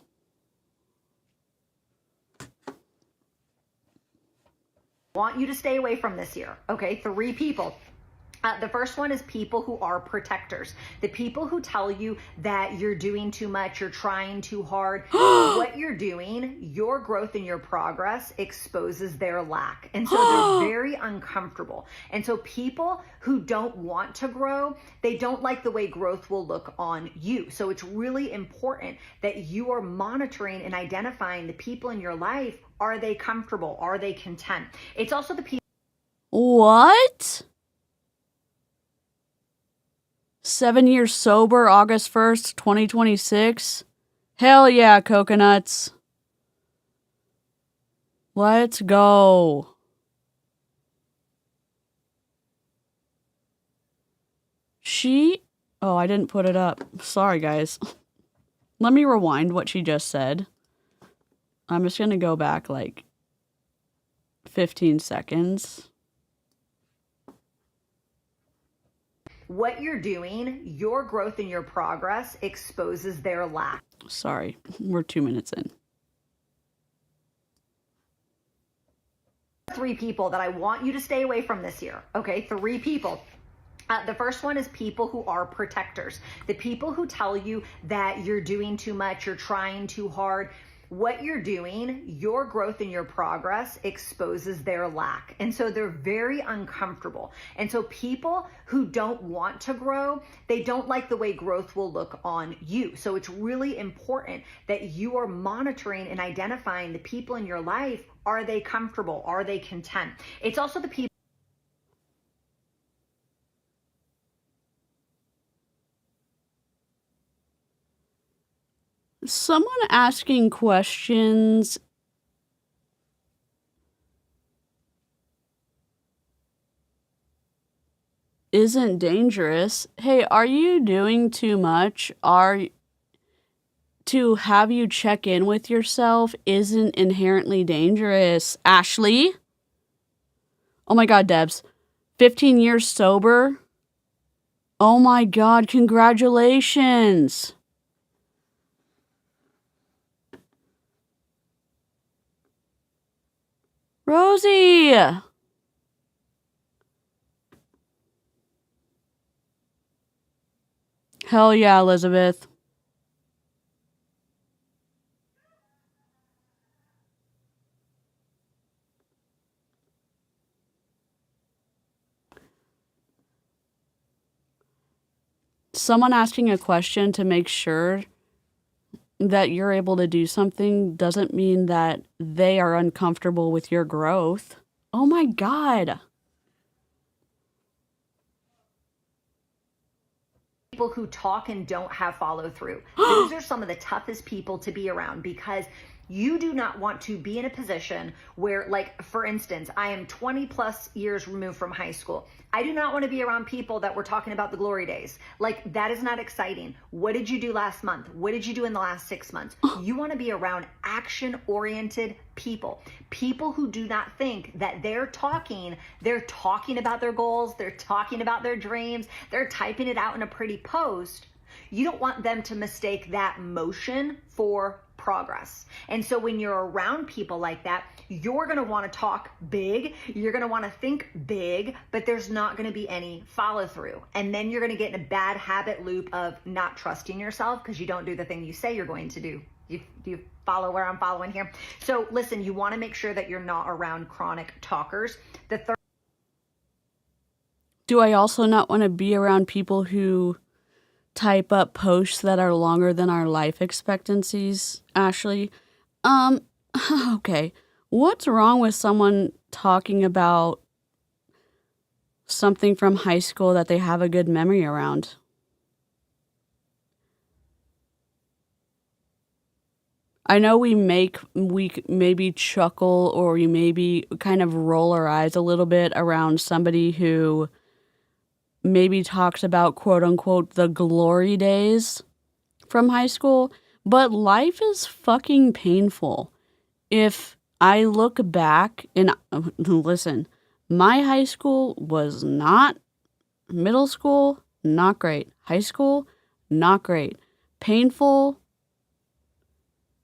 Want you to stay away from this year. Okay, 3 people. The first one is people who are protectors. The people who tell you that you're doing too much, you're trying too hard. What you're doing, your growth and your progress exposes their lack. And so they're very uncomfortable. And so people who don't want to grow, they don't like the way growth will look on you. So it's really important that you are monitoring and identifying the people in your life. Are they comfortable? Are they content? It's also the people. What? 7 years sober, August 1st, 2026. Hell yeah, coconuts. Let's go. Oh, I didn't put it up. Sorry, guys. Let me rewind what she just said. I'm just going to go back like 15 seconds. What you're doing, your growth and your progress exposes their lack. Sorry, we're 2 minutes in. 3 people that I want you to stay away from this year. Okay, 3 people. The first one is people who are protectors. The people who tell you that you're doing too much, you're trying too hard. What you're doing, your growth and your progress exposes their lack. And so they're very uncomfortable. And so people who don't want to grow, they don't like the way growth will look on you. So it's really important that you are monitoring and identifying the people in your life. Are they comfortable? Are they content? It's also the people. Someone asking questions isn't dangerous. Hey, are you doing too much? To have you check in with yourself isn't inherently dangerous. Ashley? Oh my God, Debs. 15 years sober? Oh my God, congratulations. Rosie! Hell yeah, Elizabeth. Someone asking a question to make sure that you're able to do something doesn't mean that they are uncomfortable with your growth. Oh my God. People who talk and don't have follow through. Those are some of the toughest people to be around, because you do not want to be in a position where, like, for instance, I am 20 plus years removed from high school. I do not want to be around people that were talking about the glory days. Like, that is not exciting. What did you do last month? What did you do in the last 6 months? You want to be around action-oriented people. People who do not think that they're talking about their goals, they're talking about their dreams, they're typing it out in a pretty post. You don't want them to mistake that motion for progress. And so when you're around people like that, you're going to want to talk big, you're going to want to think big, but there's not going to be any follow through. And then you're going to get in a bad habit loop of not trusting yourself because you don't do the thing you say you're going to do. Do you follow where I'm following here? So listen, you want to make sure that you're not around chronic talkers. Do I also not want to be around people who type up posts that are longer than our life expectancies, Ashley? Okay. What's wrong with someone talking about something from high school that they have a good memory around? I know we maybe chuckle, or we maybe kind of roll our eyes a little bit around somebody who maybe talks about, quote unquote, the glory days from high school, but life is fucking painful. If I look back and listen, my high school was not, middle school, not great. High school, not great. Painful.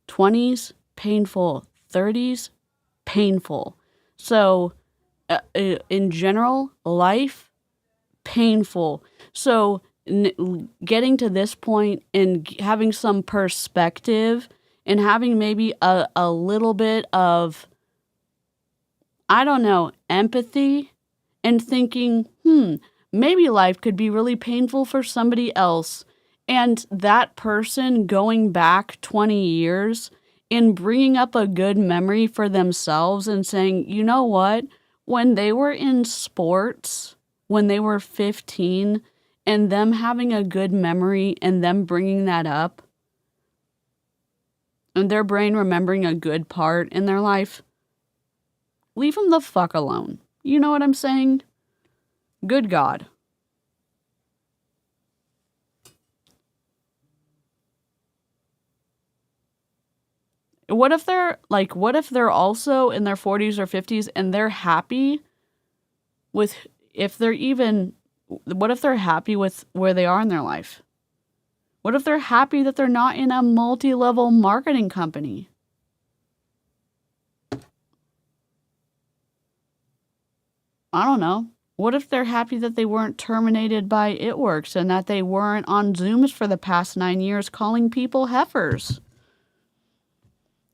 20s, painful. 30s, painful. So, in general, life, painful. So, getting to this point and having some perspective and having maybe a little bit of, I don't know, empathy, and thinking, maybe life could be really painful for somebody else. And that person going back 20 years and bringing up a good memory for themselves and saying, you know what, when they were in sports, when they were 15, and them having a good memory and them bringing that up, and their brain remembering a good part in their life, leave them the fuck alone. You know what I'm saying? Good God. What if they're also in their 40s or 50s and they're happy with, what if they're happy with where they are in their life? What if they're happy that they're not in a multi-level marketing company? I don't know. What if they're happy that they weren't terminated by ItWorks and that they weren't on Zooms for the past 9 years calling people heifers?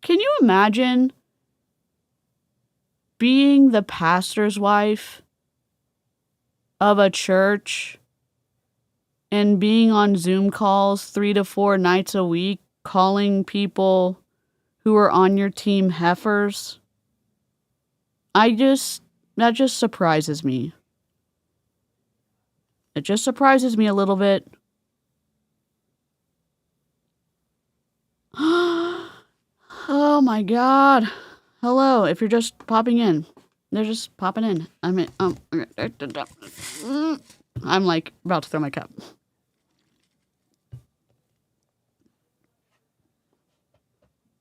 Can you imagine being the pastor's wife of a church and being on Zoom calls 3 to 4 nights a week, calling people who are on your team heifers? That just surprises me. It just surprises me a little bit. Oh my God. Hello, if you're just popping in. They're just popping in. I'm like about to throw my cup.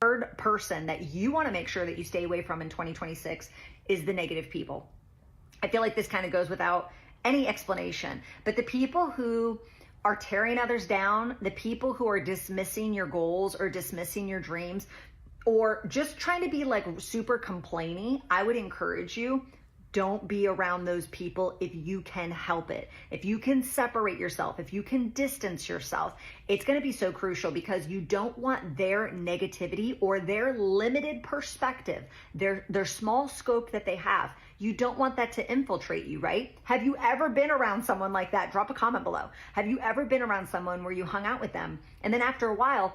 Third person that you want to make sure that you stay away from in 2026 is the negative people. I feel like this kind of goes without any explanation, but the people who are tearing others down, the people who are dismissing your goals or dismissing your dreams, or just trying to be like super complainy, I would encourage you, don't be around those people if you can help it. If you can separate yourself, if you can distance yourself, it's going to be so crucial, because you don't want their negativity or their limited perspective, their small scope that they have. You don't want that to infiltrate you, right? Have you ever been around someone like that? Drop a comment below. Have you ever been around someone where you hung out with them and then after a while,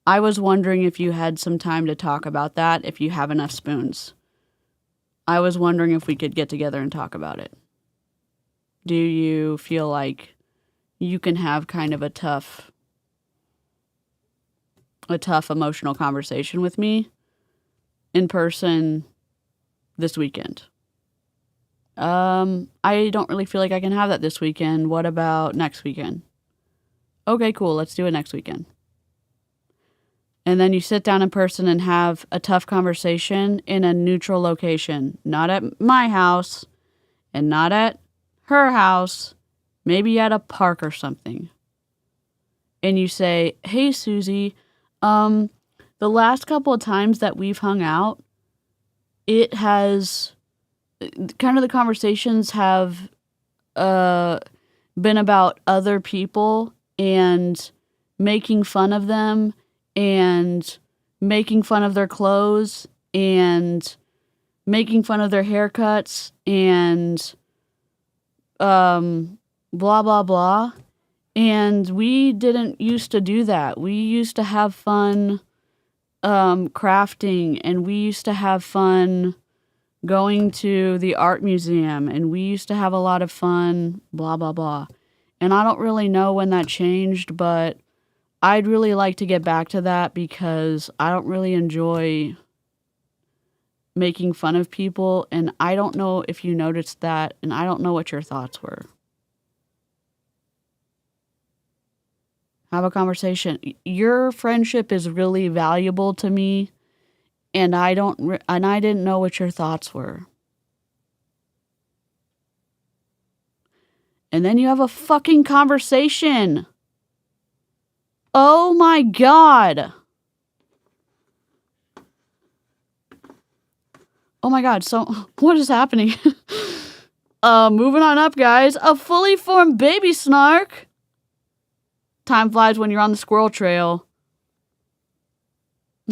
I was wondering if you had some time to talk about that, if you have enough spoons. I was wondering if we could get together and talk about it. Do you feel like you can have kind of a tough emotional conversation with me in person this weekend? I don't really feel like I can have that this weekend. What about next weekend? Okay, cool. Let's do it next weekend. And then you sit down in person and have a tough conversation in a neutral location. Not at my house and not at her house. Maybe at a park or something. And you say, hey, Susie, the last couple of times that we've hung out, it has kind of the conversations have been about other people and making fun of them and making fun of their clothes and making fun of their haircuts and blah, blah, blah. And we didn't used to do that. We used to have fun crafting, and we used to have fun going to the art museum, and we used to have a lot of fun, blah, blah, blah. And I don't really know when that changed, but I'd really like to get back to that because I don't really enjoy making fun of people, and I don't know if you noticed that, and I don't know what your thoughts were. Have a conversation. Your friendship is really valuable to me, and I didn't know what your thoughts were. And then you have a fucking conversation. Oh my God. Oh my God. So what is happening? Moving on up, guys. A fully formed baby snark. Time flies when you're on the squirrel trail.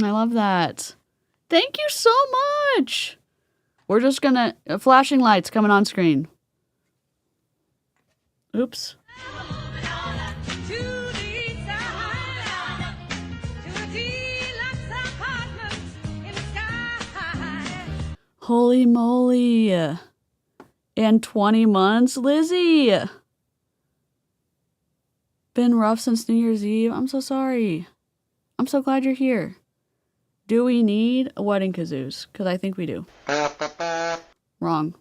I love that. Thank you so much. We're just gonna... flashing lights coming on screen. Oops. Holy moly. And 20 months, Lizzie. Been rough since New Year's Eve. I'm so sorry. I'm so glad you're here. Do we need a wedding kazoos? Because I think we do. Wrong.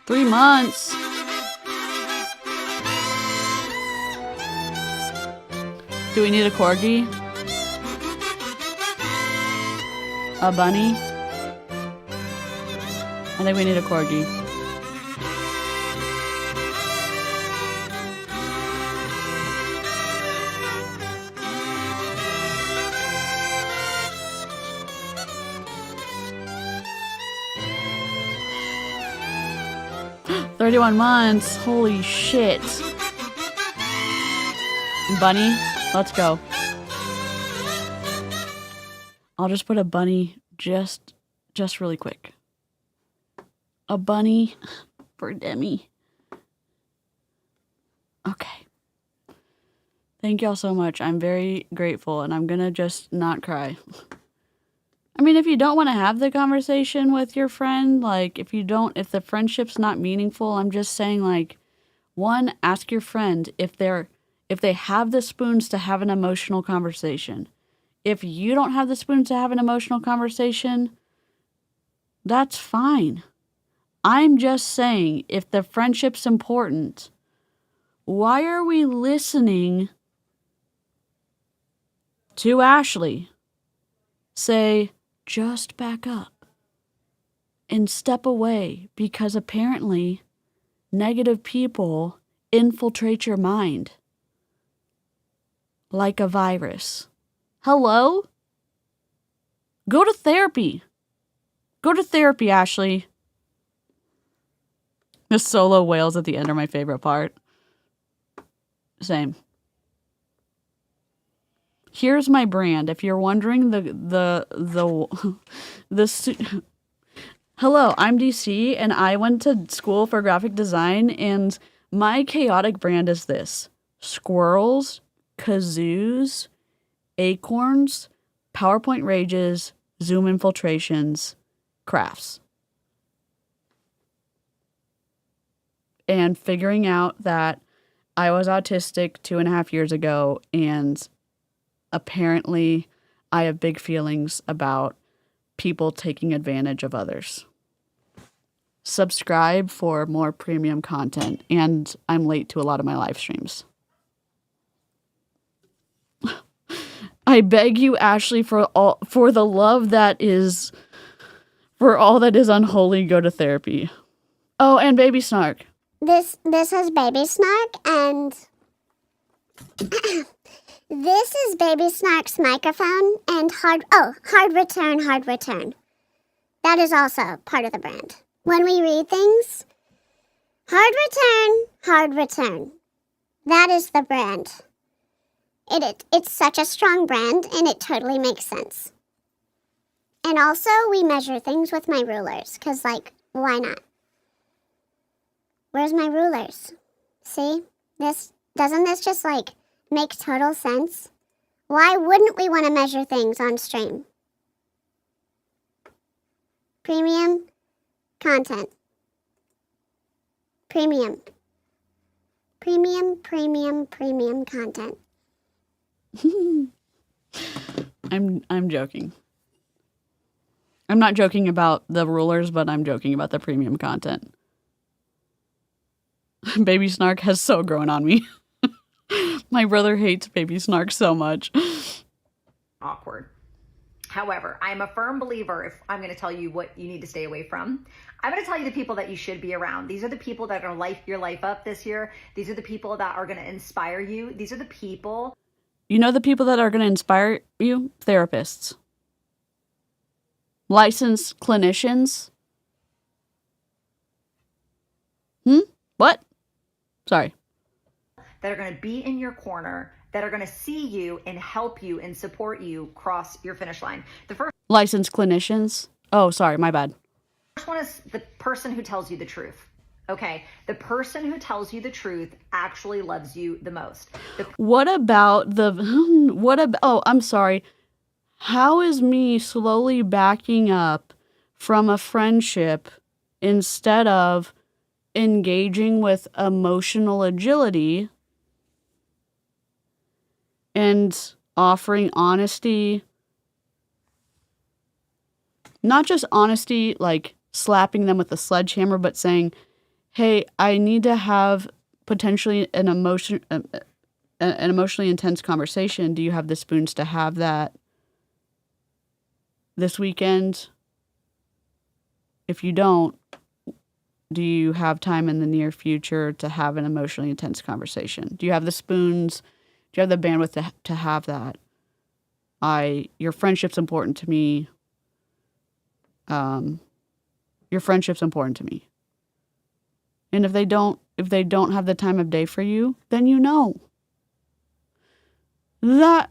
Three months. Do we need a corgi? A bunny? I think we need a corgi. "31 months. Holy shit. Bunny, let's go. I'll just put a bunny just really quick. A bunny for Demi. Okay. Thank y'all so much. I'm very grateful, and I'm gonna just not cry. I mean, if you don't want to have the conversation with your friend, like, if the friendship's not meaningful, I'm just saying, like, one, ask your friend if they have the spoons to have an emotional conversation. If you don't have the spoons to have an emotional conversation, that's fine. I'm just saying, if the friendship's important, why are we listening to Ashley say, just back up and step away, because apparently negative people infiltrate your mind like a virus? Hello? Go to therapy. Go to therapy, Ashley. The solo whales at the end are my favorite part. Same. Here's my brand. If you're wondering hello, I'm DeeCee, and I went to school for graphic design, and my chaotic brand is this: squirrels, kazoos, acorns, PowerPoint rages, Zoom infiltrations, crafts. And figuring out that I was autistic 2.5 years ago, and apparently I have big feelings about people taking advantage of others. Subscribe for more premium content, and I'm late to a lot of my live streams. I beg you, Ashley, for the love that is, for all that is unholy, go to therapy. Oh, and Baby Snark. This is Baby Snark, and this is Baby Snark's microphone, and hard return. That is also part of the brand. When we read things, hard return. That is the brand. It's such a strong brand, and it totally makes sense. And also, we measure things with my rulers, because, like, why not? Where's my rulers? See? Doesn't this just, like, make total sense? Why wouldn't we want to measure things on stream? Premium content. Premium content. I'm joking. I'm not joking about the rulers, but I'm joking about the premium content. Baby Snark has so grown on me. My brother hates Baby Snark so much. Awkward. However, I'm a firm believer, if I'm going to tell you what you need to stay away from, I'm going to tell you the people that you should be around. These are the people that are going to light your life up this year. These are the people that are going to inspire you. These are the people. You know the people that are going to inspire you? Therapists. Licensed clinicians. What? Sorry. That are going to be in your corner, that are going to see you and help you and support you cross your finish line. The first Licensed clinicians. Oh, sorry, my bad. one is the person who tells you the truth. Okay, the person who tells you the truth actually loves you the most. What about oh, I'm sorry. How is me slowly backing up from a friendship instead of engaging with emotional agility and offering honesty? Not just honesty, like slapping them with a sledgehammer, but saying, hey, I need to have potentially an emotionally intense conversation. Do you have the spoons to have that this weekend? If you don't, do you have time in the near future to have an emotionally intense conversation? Do you have the spoons? Do you have the bandwidth to have that? Your friendship's important to me. Your friendship's important to me. And if they don't have the time of day for you, then you know. That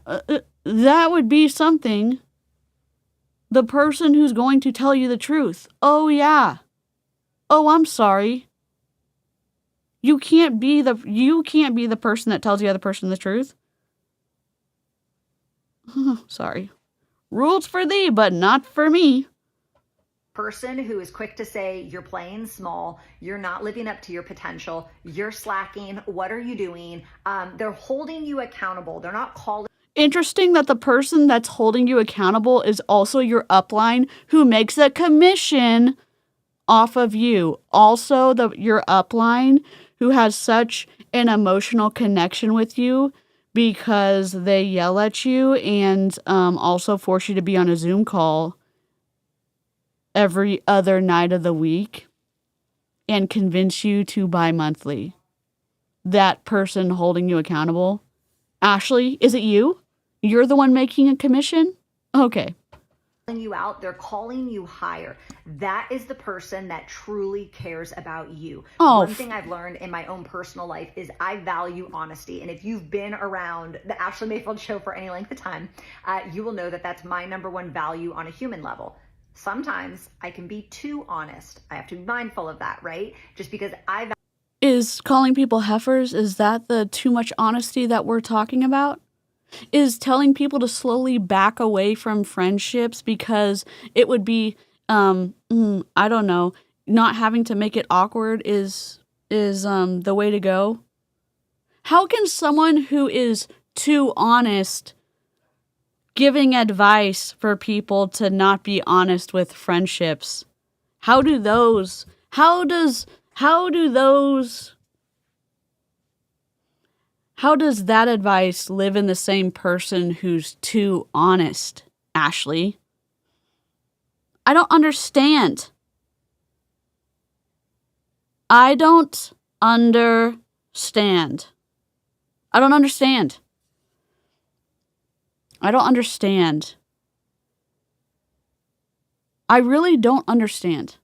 would be something. The person who's going to tell you the truth. Oh yeah. Oh, I'm sorry. You can't be the person that tells the other person the truth. Sorry. Rules for thee, but not for me. Person who is quick to say you're playing small, you're not living up to your potential, you're slacking, what are you doing? They're holding you accountable. They're not calling. Interesting that the person that's holding you accountable is also your upline who makes a commission off of you. Also, your upline who has such an emotional connection with you because they yell at you and also force you to be on a Zoom call every other night of the week and convince you to buy monthly. That person holding you accountable. Ashley, is it you? You're the one making a commission? Okay. you out, they're calling you higher. That is the person that truly cares about you. Oh, One thing I've learned in my own personal life is I value honesty. And if you've been around the Ashley Mayfield show for any length of time, you will know that that's my number one value on a human level. Sometimes I can be too honest. I have to be mindful of that, right? Just because I is calling people heifers, is that the too much honesty that we're talking about? Is telling people to slowly back away from friendships because it would be, I don't know, not having to make it awkward is the way to go? How can someone who is too honest giving advice for people to not be honest with friendships? How does that advice live in the same person who's too honest, Ashley? I don't understand. I don't understand. I don't understand. I don't understand. I really don't understand.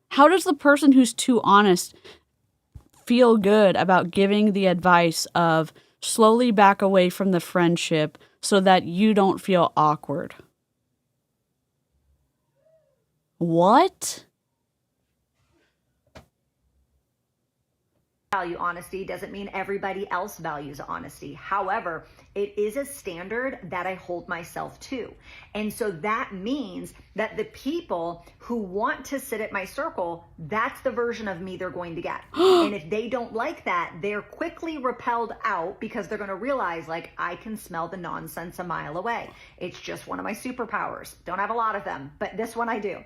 How does the person who's too honest feel good about giving the advice of slowly back away from the friendship so that you don't feel awkward? What? value honesty doesn't mean everybody else values honesty. However, it is a standard that I hold myself to. And so that means that the people who want to sit at my circle, that's the version of me they're going to get. And if they don't like that, they're quickly repelled out because they're going to realize, like, I can smell the nonsense a mile away. It's just one of my superpowers. Don't have a lot of them, but this one I do.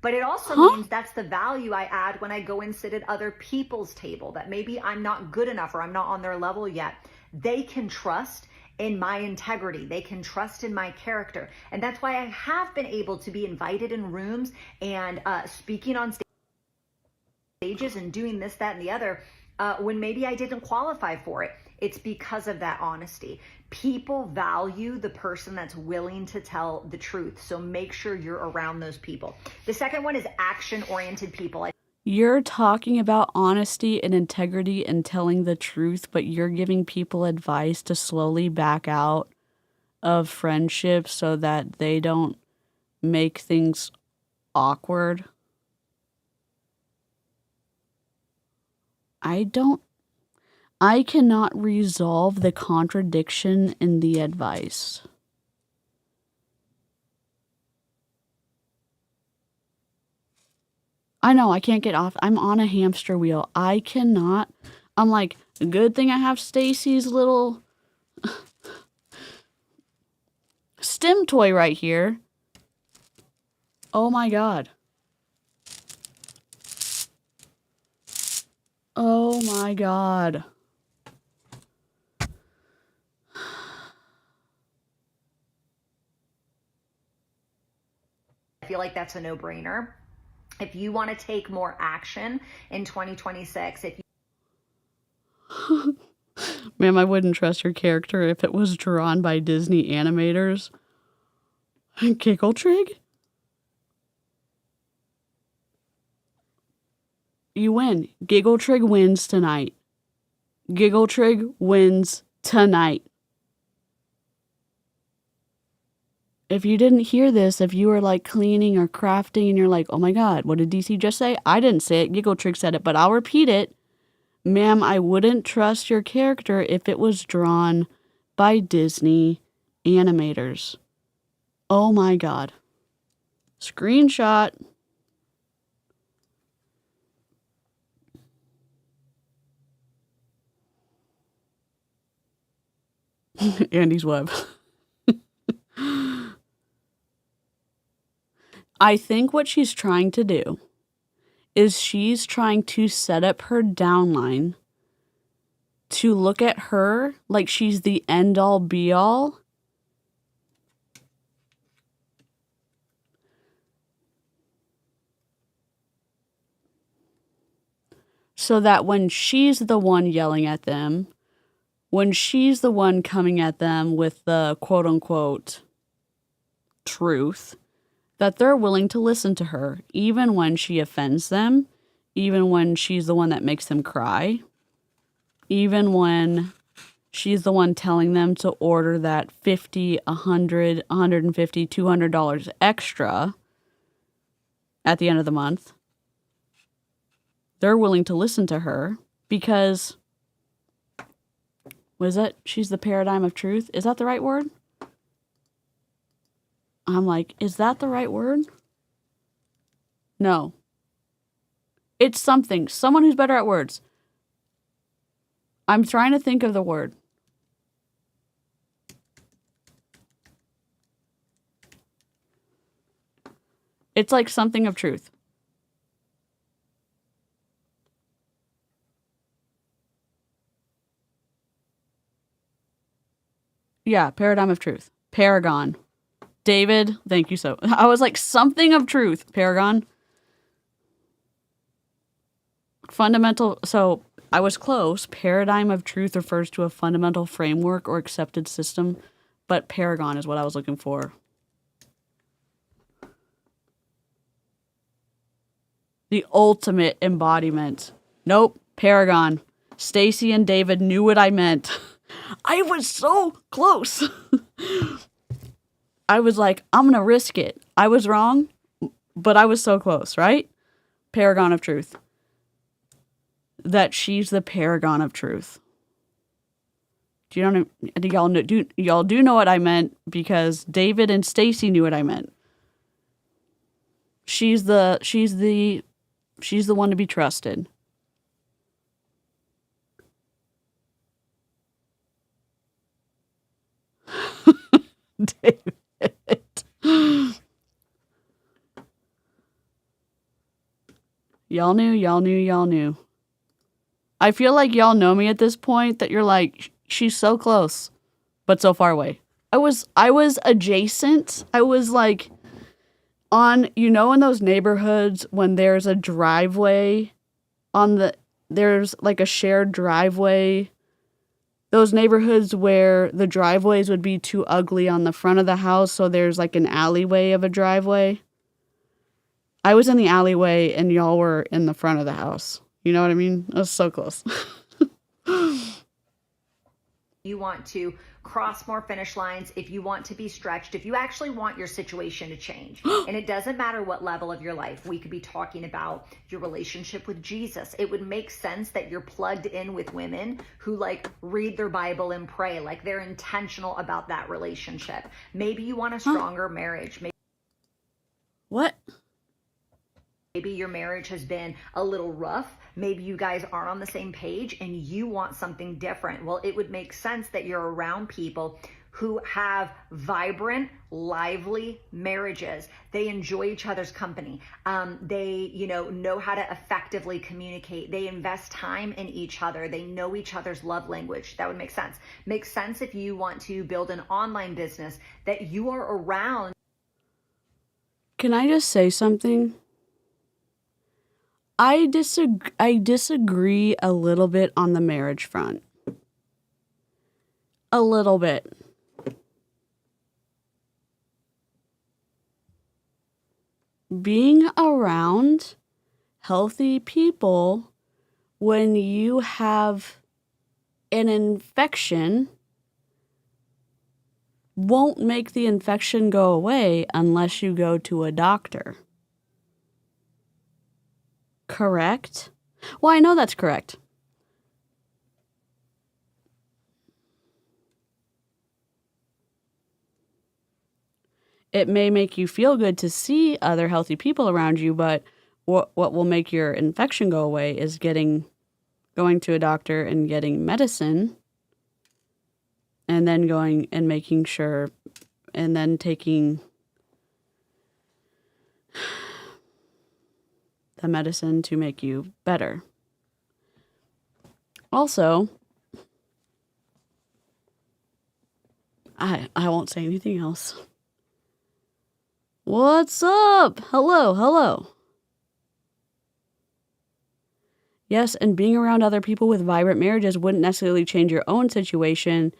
But it also means that's the value I add when I go and sit at other people's table, that maybe I'm not good enough or I'm not on their level yet. They can trust in my integrity. They can trust in my character. And that's why I have been able to be invited in rooms and speaking on stages and doing this, that, and the other when maybe I didn't qualify for it. It's because of that honesty. People value the person that's willing to tell the truth. So make sure you're around those people. The second one is action-oriented people. You're talking about honesty and integrity and telling the truth, but you're giving people advice to slowly back out of friendships so that they don't make things awkward. I cannot resolve the contradiction in the advice. I know, I can't get off. I'm on a hamster wheel. I cannot. I'm like, good thing I have Stacy's little stim toy right here. Oh my God. Oh my God. I feel like that's a no-brainer. If you want to take more action in 2026, Ma'am, I wouldn't trust your character if it was drawn by Disney animators. 𝗘𝘅𝗽𝗿𝗄𝐻? You win. 𝗘𝘅𝗽𝗿𝗄𝐻 wins tonight. 𝗘𝘅𝗽𝗿 wins tonight. If you didn't hear this, if you were like cleaning or crafting and you're like, oh my God, what did DeeCee just say? I didn't say it. 𝗘𝘅𝗽𝗿 said it, but I'll repeat it. Ma'am, I wouldn't trust your character if it was drawn by Disney animators. Oh my God. Screenshot. Andy's web. I think what she's trying to do is she's trying to set up her downline to look at her like she's the end-all be-all. So that when she's the one yelling at them, when she's the one coming at them with the quote-unquote truth, that they're willing to listen to her, even when she offends them, even when she's the one that makes them cry, even when she's the one telling them to order that $50, $100, $150, $200 extra at the end of the month. They're willing to listen to her because, what is that? She's the paradigm of truth. Is that the right word? I'm like, is that the right word? No. It's something. Someone who's better at words. I'm trying to think of the word. It's like something of truth. Yeah, paradigm of truth. Paragon. David, thank you so. I was like, something of truth. Paragon. Fundamental. So I was close. Paradigm of truth refers to a fundamental framework or accepted system, but paragon is what I was looking for. The ultimate embodiment. Nope. Paragon. Stacy and David knew what I meant. I was so close. I was like, I'm going to risk it. I was wrong, but I was so close, right? Paragon of truth. That she's the paragon of truth. Do you know? Do y'all know? Y'all do know what I meant because David and Stacy knew what I meant. She's the one to be trusted. David. Y'all knew. I feel like y'all know me at this point that you're like, she's so close, but so far away. I was adjacent. I was like on, in those neighborhoods when there's a driveway there's like a shared driveway. Those neighborhoods where the driveways would be too ugly on the front of the house, so there's like an alleyway of a driveway. I was in the alleyway and y'all were in the front of the house. You know what I mean? I was so close. You want to cross more finish lines, if you want to be stretched, if you actually want your situation to change. And it doesn't matter what level of your life. We could be talking about your relationship with Jesus. It would make sense that you're plugged in with women who read their Bible and pray, they're intentional about that relationship. Maybe you want a stronger marriage. What? Maybe your marriage has been a little rough. Maybe you guys aren't on the same page and you want something different. Well, it would make sense that you're around people who have vibrant, lively marriages. They enjoy each other's company. They, know how to effectively communicate. They invest time in each other. They know each other's love language. That would make sense. Makes sense if you want to build an online business that you are around. Can I just say something? I disagree a little bit on the marriage front. A little bit. Being around healthy people when you have an infection won't make the infection go away unless you go to a doctor. Correct? Well, I know that's correct. It may make you feel good to see other healthy people around you, but what will make your infection go away is going to a doctor and getting medicine, and then going and making sure, and then taking the medicine to make you better. Also, I won't say anything else. What's up? Hello. Yes, and being around other people with vibrant marriages wouldn't necessarily change your own situation.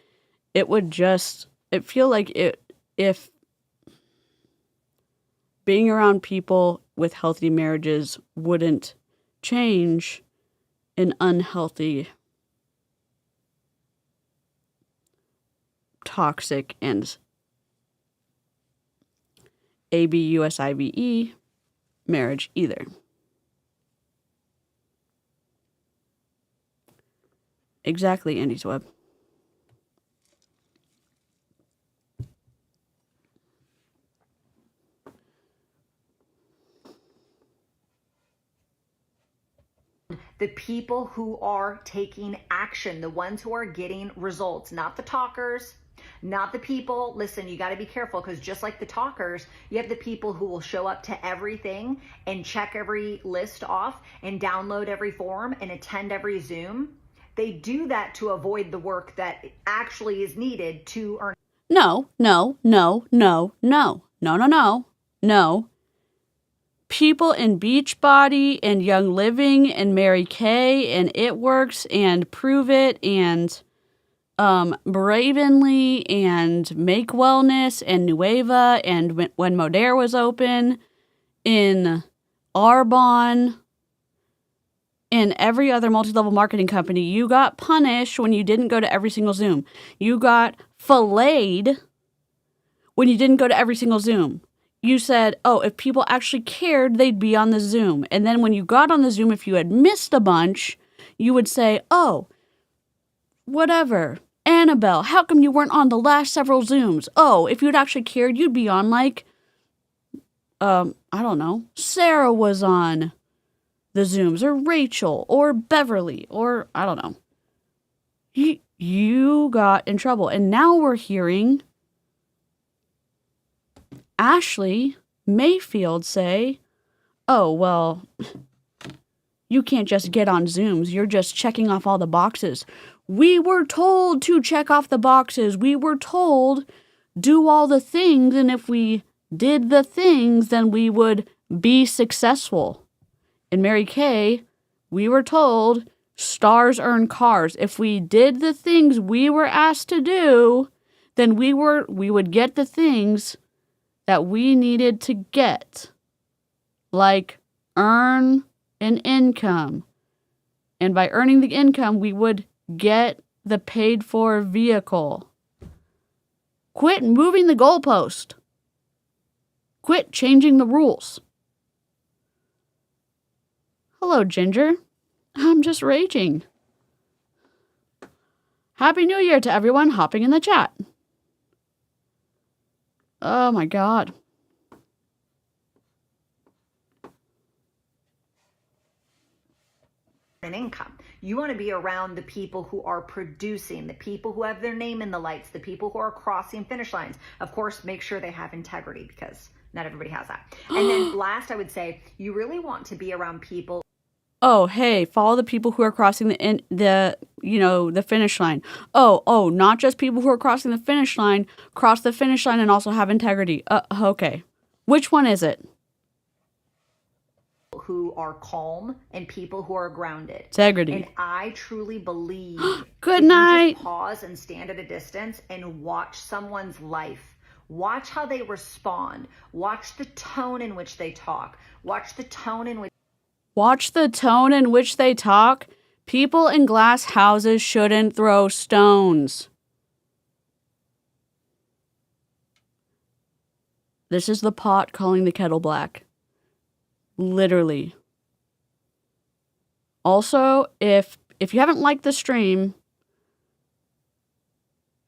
It would just, it feel like if being around people with healthy marriages wouldn't change an unhealthy, toxic, and ABUSIVE marriage either. Exactly, Andy's Web. The people who are taking action, the ones who are getting results, not the talkers, not the people. Listen, you got to be careful, because just like the talkers, you have the people who will show up to everything and check every list off and download every form and attend every Zoom. They do that to avoid the work that actually is needed to earn. No. People in Beachbody and Young Living and Mary Kay and ItWorks and Prove It and Bravenly and Make Wellness and Nueva and when Modere was open, in Arbonne, in every other multi-level marketing company, you got punished when you didn't go to every single Zoom. You got filleted when you didn't go to every single Zoom. You said, oh, if people actually cared, they'd be on the Zoom. And then when you got on the Zoom, if you had missed a bunch, you would say, oh, whatever. Annabelle, how come you weren't on the last several Zooms? Oh, if you'd actually cared, you'd be on I don't know, Sarah was on the Zooms, or Rachel, or Beverly, or I don't know. You got in trouble. And now we're hearing Ashley Mayfield say, oh, well, you can't just get on Zooms. You're just checking off all the boxes. We were told to check off the boxes. We were told do all the things. And if we did the things, then we would be successful. In Mary Kay, we were told stars earn cars. If we did the things we were asked to do, then we would get the things that we needed to get, like earn an income. And by earning the income, we would get the paid for vehicle. Quit moving the goalpost. Quit changing the rules. Hello, Ginger. I'm just raging. Happy New Year to everyone hopping in the chat. Oh my God. An income. You want to be around the people who are producing, the people who have their name in the lights, the people who are crossing finish lines. Of course, make sure they have integrity, because not everybody has that. And then last, I would say you really want to be around people. Oh, hey, follow the people who are crossing the finish line. Oh, not just people who are crossing the finish line, cross the finish line and also have integrity. Okay. Which one is it? Who are calm and people who are grounded. Integrity. And I truly believe Good if you night. just pause and stand at a distance and watch someone's life. Watch how they respond. Watch the tone in which they talk. Watch the tone in which they talk. People in glass houses shouldn't throw stones. This is the pot calling the kettle black. Literally. Also, if you haven't liked the stream,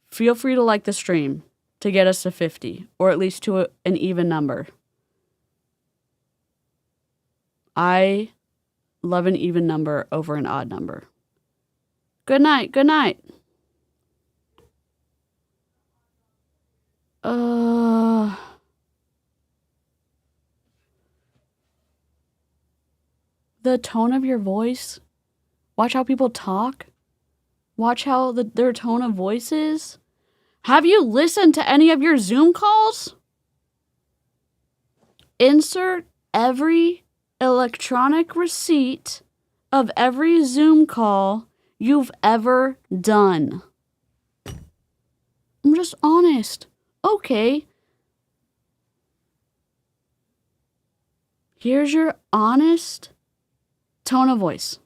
feel free to like the stream to get us to 50, or at least to an even number. I love an even number over an odd number. Good night. Good night. The tone of your voice. Watch how people talk. Watch how their tone of voice is. Have you listened to any of your Zoom calls? Insert every electronic receipt of every Zoom call you've ever done. I'm just honest. Okay. Here's your honest tone of voice.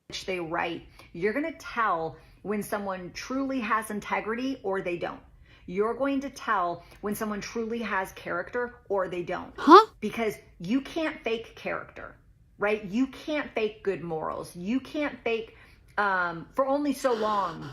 Which they write, you're going to tell when someone truly has integrity or they don't. You're going to tell when someone truly has character or they don't. Huh? Because you can't fake character, right? You can't fake good morals. You can't fake, for only so long,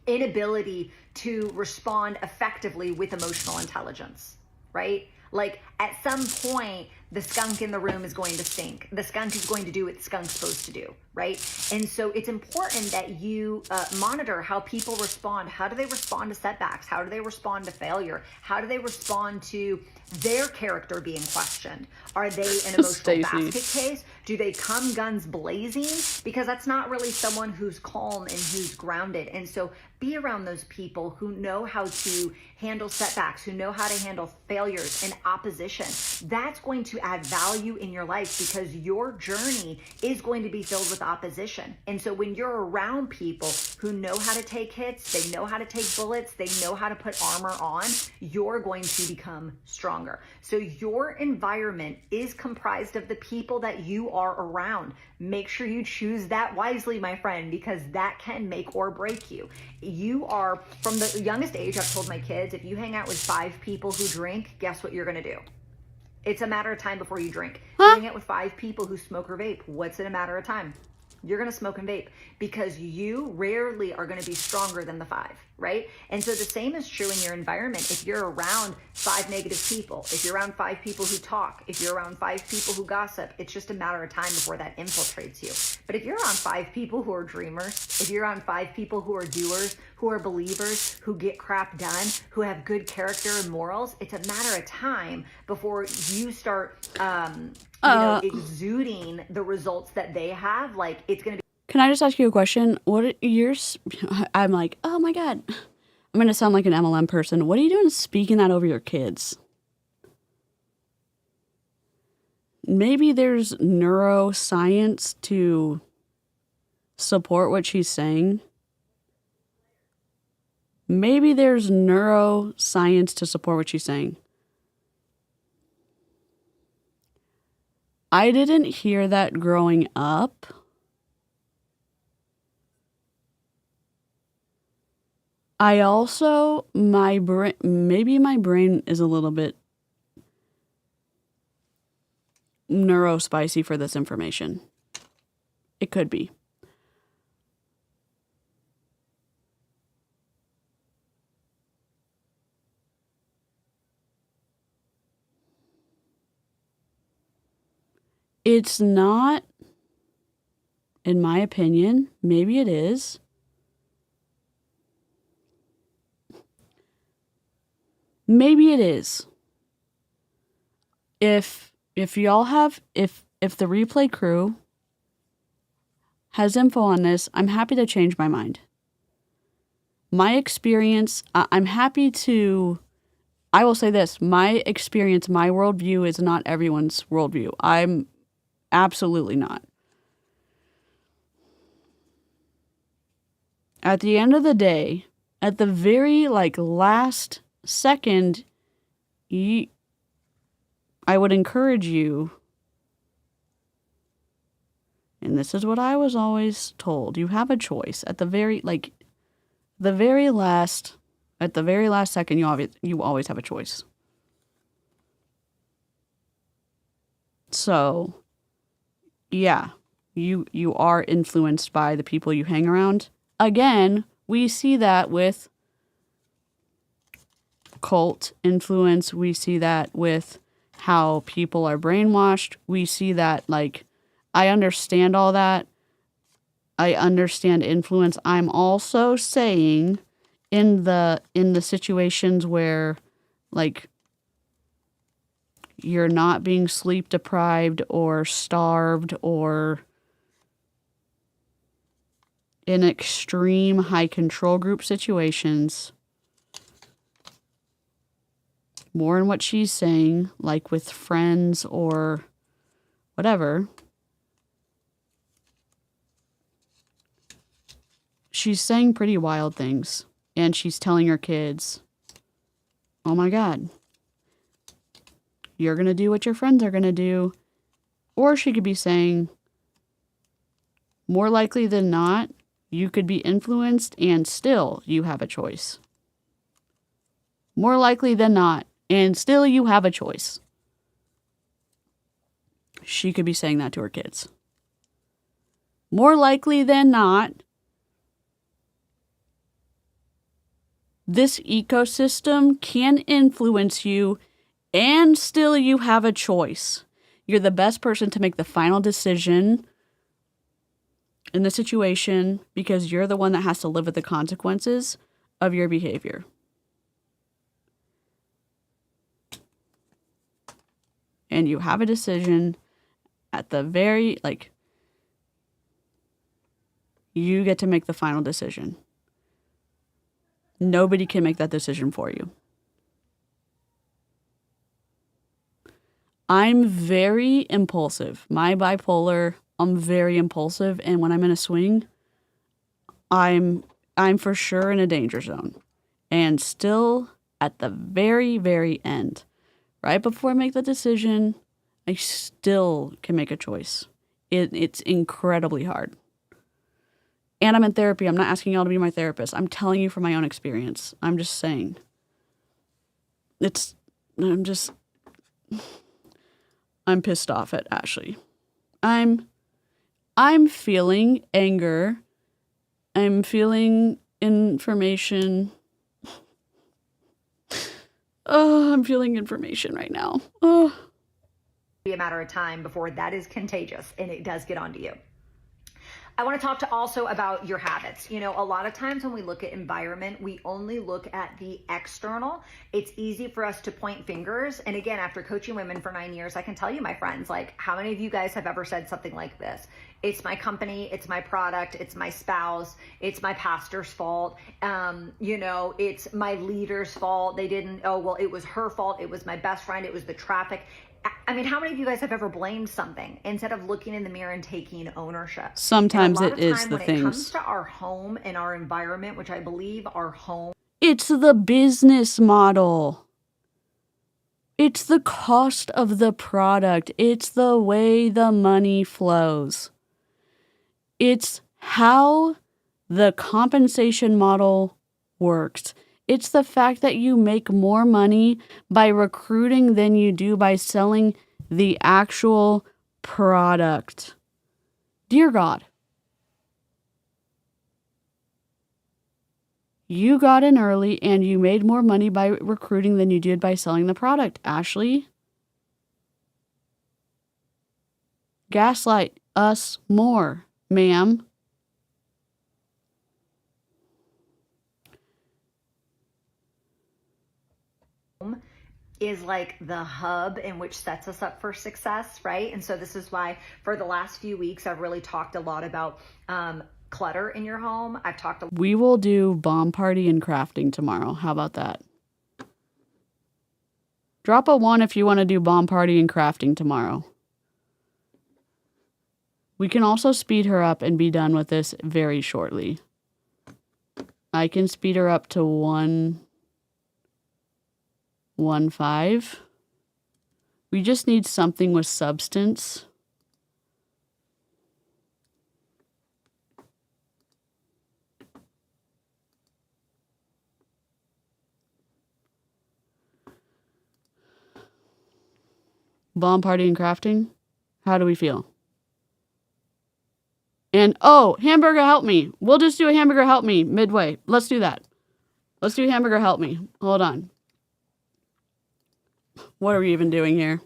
inability to respond effectively with emotional intelligence, right? Like at some point, the skunk in the room is going to stink. The skunk is going to do what the skunk's supposed to do, right? And so it's important that you monitor how people respond. How do they respond to setbacks? How do they respond to failure? How do they respond to their character being questioned? Are they an emotional basket case? Do they come guns blazing? Because that's not really someone who's calm and who's grounded. And so be around those people who know how to handle setbacks, who know how to handle failures and opposition. That's going to add value in your life because your journey is going to be filled with opposition. And so when you're around people who know how to take hits, they know how to take bullets, they know how to put armor on, you're going to become stronger. So your environment is comprised of the people that you are around. Make sure you choose that wisely, my friend, because that can make or break you. You are, from the youngest age, I've told my kids, if you hang out with 5 people who drink, guess what you're going to do? It's a matter of time before you drink. If you hang out with 5 people who smoke or vape, what's it a matter of time? You're going to smoke and vape because you rarely are going to be stronger than the 5, right? And so the same is true in your environment. If you're around 5 negative people, if you're around 5 people who talk, if you're around 5 people who gossip, it's just a matter of time before that infiltrates you. But if you're around 5 people who are dreamers, if you're around 5 people who are doers, who are believers, who get crap done, who have good character and morals, it's a matter of time before you start exuding the results that they have. Like, it's going to be. Can I just ask you a question? I'm like, oh my God, I'm going to sound like an MLM person. What are you doing speaking that over your kids? Maybe there's neuroscience to support what she's saying. Maybe there's neuroscience to support what she's saying. I didn't hear that growing up. I also, maybe my brain is a little bit neurospicy for this information. It could be. It's not, in my opinion, maybe it is. Maybe it is. If y'all have, if the replay crew has info on this, I'm happy to change my mind. My experience, I'm happy to, I will say this, my experience, my worldview is not everyone's worldview. I'm absolutely not. At the end of the day, at the very last second, I would encourage you, and this is what I was always told, you have a choice. At the very last second, you always have a choice. So, yeah, you are influenced by the people you hang around. Again, we see that with cult influence. We see that with how people are brainwashed. We see that, I understand all that. I understand influence. I'm also saying in the situations where, you're not being sleep deprived or starved or in extreme high control group situations, more in what she's saying, like with friends or whatever, she's saying pretty wild things. And she's telling her kids, oh my God, you're going to do what your friends are going to do. Or she could be saying, more likely than not, you could be influenced and still you have a choice. More likely than not, and still you have a choice. She could be saying that to her kids. More likely than not, this ecosystem can influence you and still you have a choice. You're the best person to make the final decision in the situation because you're the one that has to live with the consequences of your behavior. And you have a decision at the very, you get to make the final decision. Nobody can make that decision for you. I'm very impulsive. My bipolar, I'm very impulsive. And when I'm in a swing, I'm for sure in a danger zone. And still at the very, very end, right before I make the decision, I still can make a choice. It's incredibly hard. And I'm in therapy. I'm not asking y'all to be my therapist. I'm telling you from my own experience. I'm just saying. I'm pissed off at Ashley. I'm feeling anger. I'm feeling information. Oh, I'm feeling information right now. Oh. Be a matter of time before that is contagious and it does get onto you. I want to talk to also about your habits. You know, a lot of times when we look at environment, we only look at the external. It's easy for us to point fingers. And again, after coaching women for 9 years, I can tell you, my friends, like, how many of you guys have ever said something like this? It's my company, it's my product, it's my spouse, it's my pastor's fault. It's my leader's fault. It was her fault. It was my best friend. It was the traffic. I mean, how many of you guys have ever blamed something instead of looking in the mirror and taking ownership? Sometimes it is the things. When it comes to our home and our environment, which I believe our home. It's the business model. It's the cost of the product. It's the way the money flows. It's how the compensation model works. It's the fact that you make more money by recruiting than you do by selling the actual product. Dear God, you got in early and you made more money by recruiting than you did by selling the product. Ashley, gaslight us more, ma'am. Is like the hub in which sets us up for success, right? And so this is why for the last few weeks, I've really talked a lot about clutter in your home. We will do bomb party and crafting tomorrow. How about that? Drop a 1 if you want to do bomb party and crafting tomorrow. We can also speed her up and be done with this very shortly. I can speed her up to 1.15. We just need something with substance. Bomb party and crafting. How do we feel? And hamburger help me. We'll just do a hamburger help me midway. Let's do that. Let's do hamburger help me. Hold on. What are we even doing here?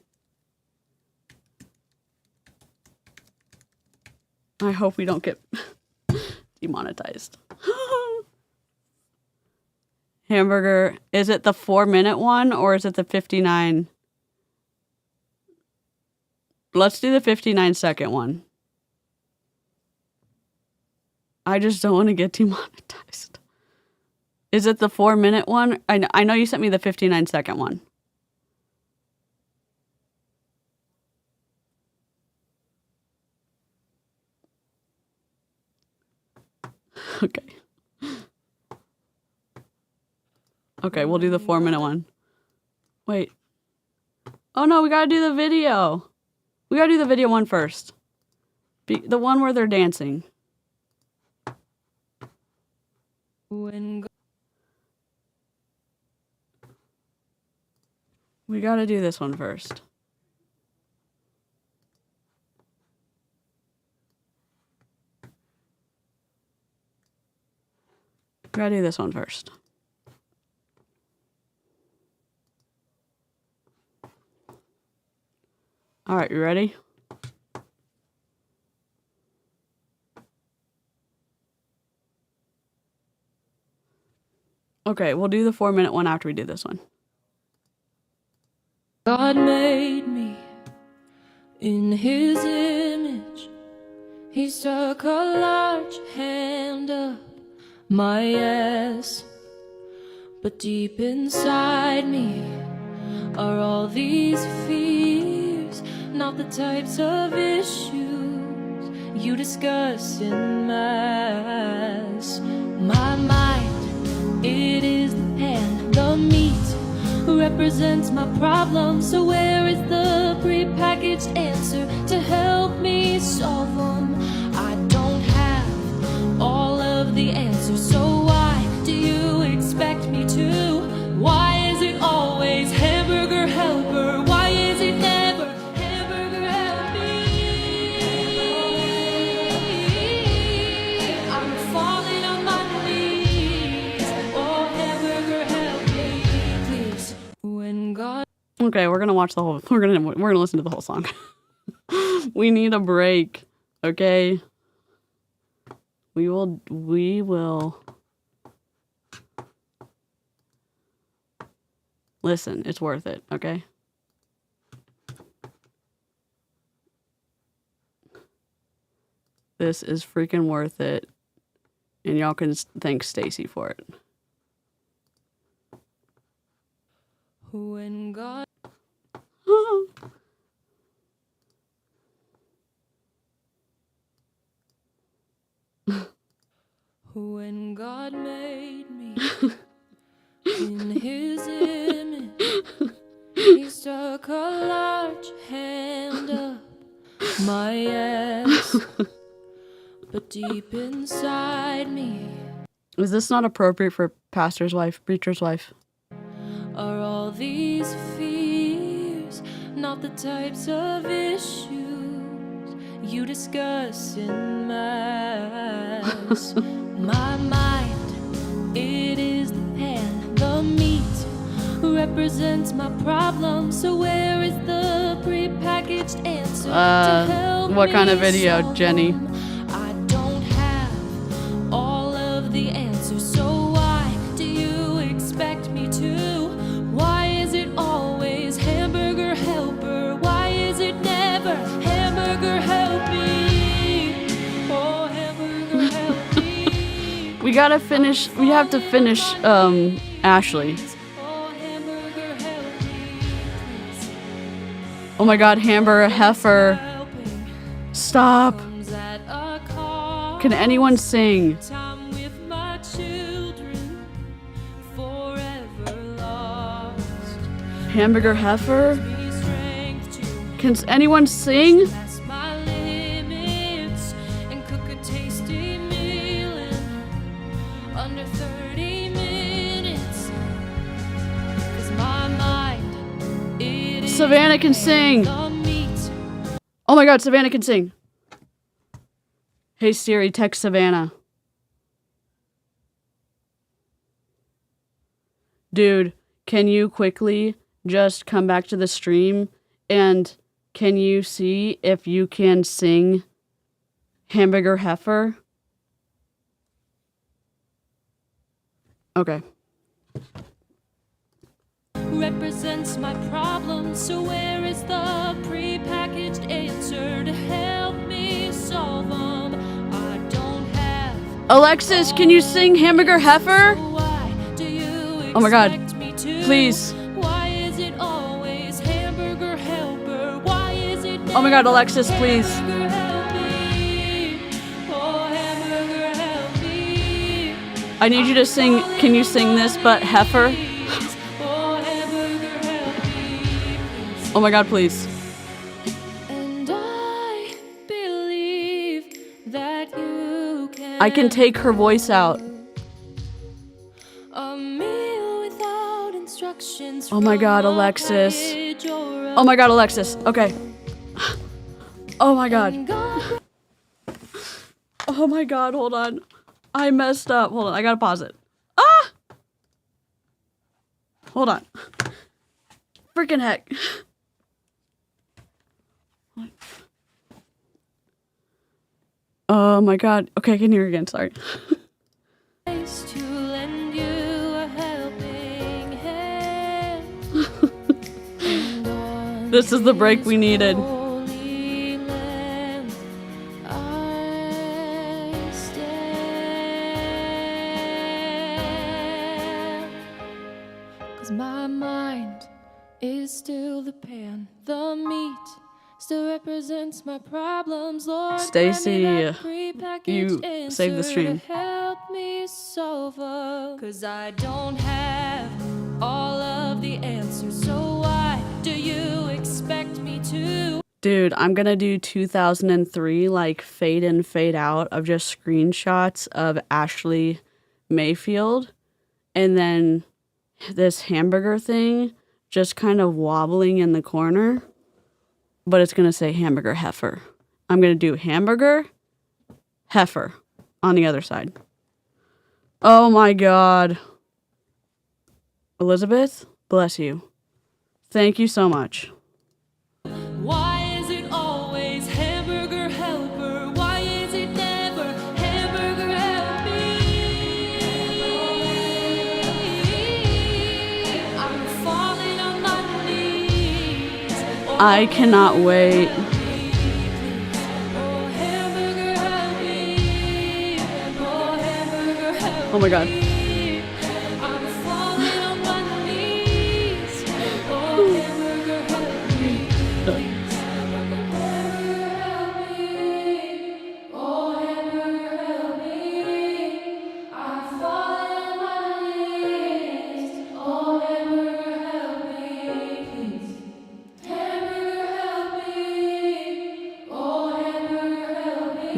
I hope we don't get demonetized. Hamburger, is it the 4-minute one or is it the 59? Let's do the 59-second one. I just don't want to get demonetized. Is it the 4-minute one? I know you sent me the 59-second one. Okay. Okay, we'll do the 4-minute one. Wait. Oh no, we gotta do the video. We gotta do the video one first. The one where they're dancing. We gotta do this one first. We gotta do this one first. All right, you ready? Okay, we'll do the 4-minute one after we do this one. God made me in his image. He stuck a large hand up my ass. But deep inside me are all these fears, not the types of issues you discuss in mass. My mind, it is the pen, the meat represents my problem. So where is the prepackaged answer to help me solve them? I don't have all of the answers, so why do you expect me to? Why is it always hamburger helper? Why is it never hamburger help me? I'm falling on my knees. Oh, hamburger help me, please. When God. Okay, we're gonna watch the whole. We're gonna listen to the whole song. We need a break. Okay. We will. Listen, it's worth it. Okay. This is freaking worth it, and y'all can thank Stacy for it. When God. When God made me in his image, he stuck a large hand up my ass. But deep inside me, is this not appropriate for pastor's wife, preacher's wife? Are all these fears not the types of issues you discuss in mass? My mind, it is the pen, the meat represents my problem. So where is the prepackaged answer to help what kind of me video, solve Jenny? them? I don't have all of the answers, so why do you expect me to? Why is it always hamburger helper? Why is it never hamburger help me? Oh, hamburger help me. We gotta finish. We have to finish. Ashley. Oh, hamburger help me. Oh my God, hamburger heifer. Stop. Comes at a cost. Can anyone sing? Time with my children, forever lost. Hamburger heifer? Me strength to Can anyone sing? pass my limits and cook a tasty meal in under 30 minutes. 'Cause my mind, it is Savannah can sing. the meat. Oh my God, Savannah can sing. Hey Siri, text Savannah. Dude, can you quickly just come back to the stream and can you see if you can sing Hamburger Heifer? Okay. Represents my problem, so where is the prepackaged answer to help me solve them? I don't have. Alexis, can you sing Hamburger Heifer? So why do you Oh my God. expect me to? Please. Why is it always hamburger helper? Why is it Oh my God, Alexis, please. hamburger help me? Oh, hamburger help me. I need you to sing, can you sing this but heifer? Oh, hamburger help me, please. Oh my god, please. And I believe that you can. I can take her voice out. A meal without instructions. Oh my god, from a Alexis. package or a Oh my god, Alexis. Okay. Oh my god. Oh my god, hold on. I messed up. Hold on, I gotta pause it. Ah! Hold on. Freaking heck. Oh my god. Okay, I can hear again, sorry. to lend you a helping hand. And This is the break we needed. Holy land, I stand. 'Cause my mind is still the pan, the meat still represents my problems, Lord. Stacey, grant me that prepackaged you saved the answer stream. to help me solve 'em. 'Cause I don't have all of the answers, so why do you expect me to? Dude, I'm gonna do 2003, like, fade in, fade out of just screenshots of Ashley Mayfield. And then this hamburger thing just kind of wobbling in the corner. But it's gonna say hamburger heifer. I'm gonna do hamburger heifer on the other side. Oh my god. Elizabeth, bless you. Thank you so much. Why is it always hamburger helper? Why is it never hamburger help me? I'm falling on my knees. I cannot wait. Oh, hamburger help me. Oh, hamburger help Oh my god. me. I'm falling on my knees. Oh, hamburger help me.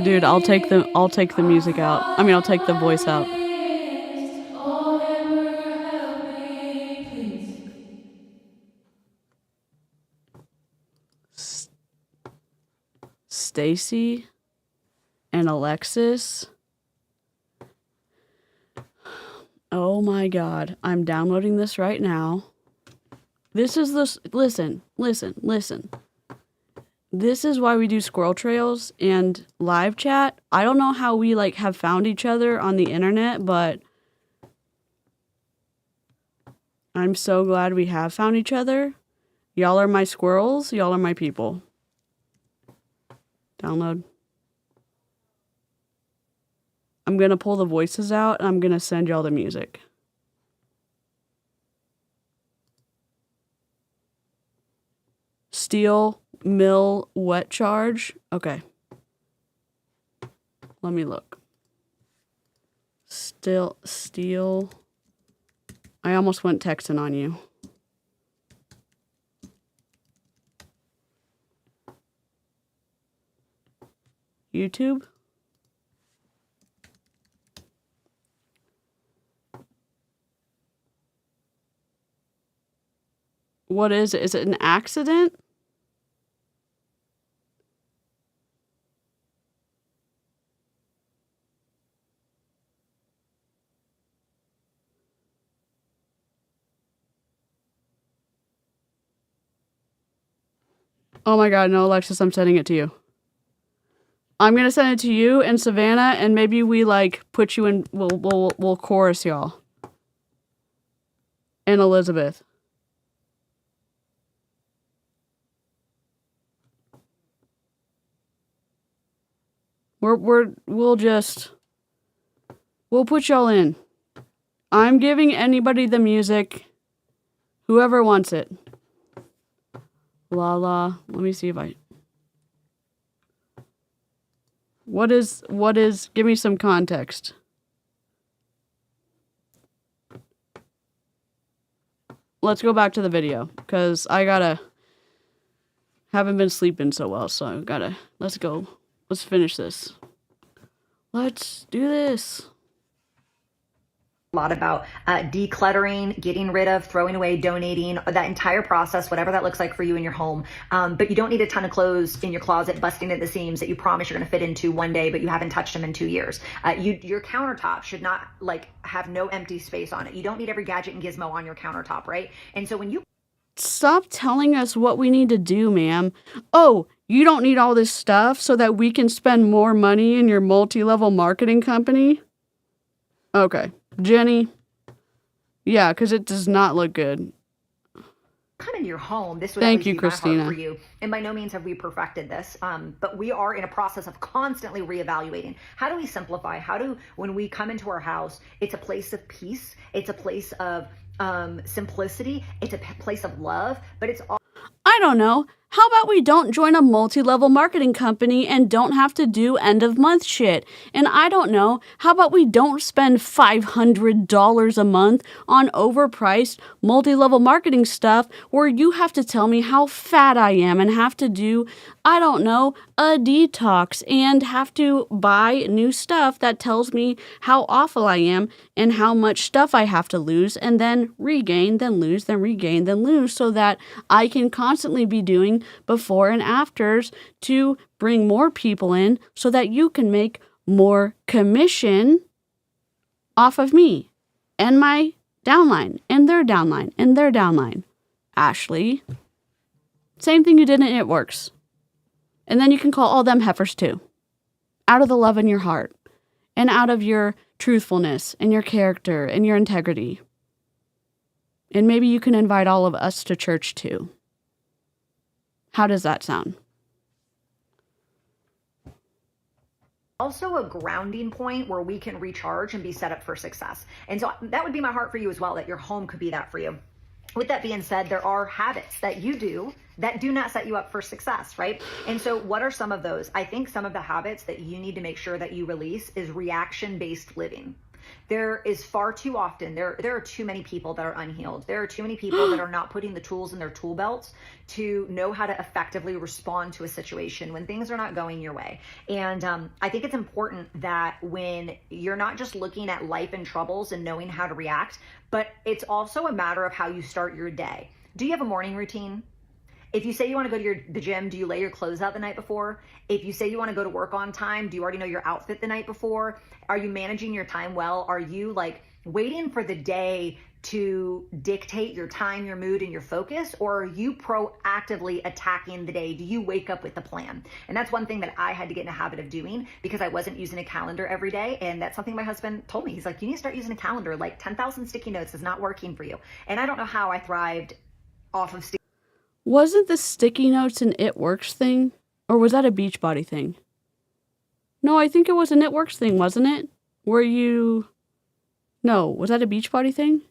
Dude, I'll take the music out. I mean, I'll take the voice out. Stacey and Alexis. Oh my god. I'm downloading this right now. This is the... Listen. This is why we do squirrel trails and live chat. I don't know how we, like, have found each other on the internet, but I'm so glad we have found each other. Y'all are my squirrels. Y'all are my people. Download. I'm gonna pull the voices out and I'm gonna send y'all the music. Steel mill wet charge. Okay. Let me look. Steel. I almost went texting on you. YouTube? What is it? Is it an accident? Oh my god, no, Alexis, I'm sending it to you. I'm gonna send it to you and Savannah, and maybe we, like, put you in, we'll chorus y'all. And Elizabeth. We'll put y'all in. I'm giving anybody the music. Whoever wants it. Let me see if I... What is, give me some context. Let's go back to the video, because I gotta Haven't been sleeping so well, so let's go. Let's finish this. Let's do this. A lot about decluttering, getting rid of, throwing away, donating, that entire process, whatever that looks like for you in your home. But you don't need a ton of clothes in your closet busting at the seams that you promise you're going to fit into one day, but you haven't touched them in 2 years. Your countertop should not have no empty space on it. You don't need every gadget and gizmo on your countertop, right? And so when you Stop telling us what we need to do, ma'am. Oh, you don't need all this stuff so that we can spend more money in your multi-level marketing company? Okay. Jenny? Yeah, because it does not look good. come into your home, this would Thank always you, be my heart Christina. for you. And by no means have we perfected this, but we are in a process of constantly reevaluating. How do we simplify? When we come into our house, it's a place of peace. It's a place of simplicity. It's a place of love, but it's all. I don't know. How about we don't join a multi-level marketing company and don't have to do end-of-month shit? And I don't know. How about we don't spend $500 a month on overpriced multi-level marketing stuff where you have to tell me how fat I am and have to do, I don't know, a detox and have to buy new stuff that tells me how awful I am and how much stuff I have to lose and then regain, then lose, then regain, then lose so that I can constantly be doing before and afters to bring more people in so that you can make more commission off of me and my downline and their downline and their downline. Ashley, same thing you did in ItWorks. And then you can call all them heifers too. Out of the love in your heart and out of your truthfulness and your character and your integrity. And maybe you can invite all of us to church too. How does that sound? Also a grounding point where we can recharge and be set up for success. And so that would be my heart for you as well, that your home could be that for you. With that being said, there are habits that you do that do not set you up for success, right? And so what are some of those? I think some of the habits that you need to make sure that you release is reaction-based living. There is far too often, there are too many people that are unhealed. There are too many people that are not putting the tools in their tool belts to know how to effectively respond to a situation when things are not going your way. And I think it's important that when you're not just looking at life and troubles and knowing how to react, but it's also a matter of how you start your day. Do you have a morning routine? If you say you want to go to the gym, do you lay your clothes out the night before? If you say you want to go to work on time, do you already know your outfit the night before? Are you managing your time well? Are you waiting for the day to dictate your time, your mood, and your focus? Or are you proactively attacking the day? Do you wake up with a plan? And that's one thing that I had to get in a habit of doing because I wasn't using a calendar every day. And that's something my husband told me. He's like, you need to start using a calendar. 10,000 sticky notes is not working for you. And I don't know how I thrived off of sticky. Wasn't the sticky notes an ItWorks thing? Or was that a Beachbody thing? No, I think it was an ItWorks thing, wasn't it? No, was that a Beachbody thing?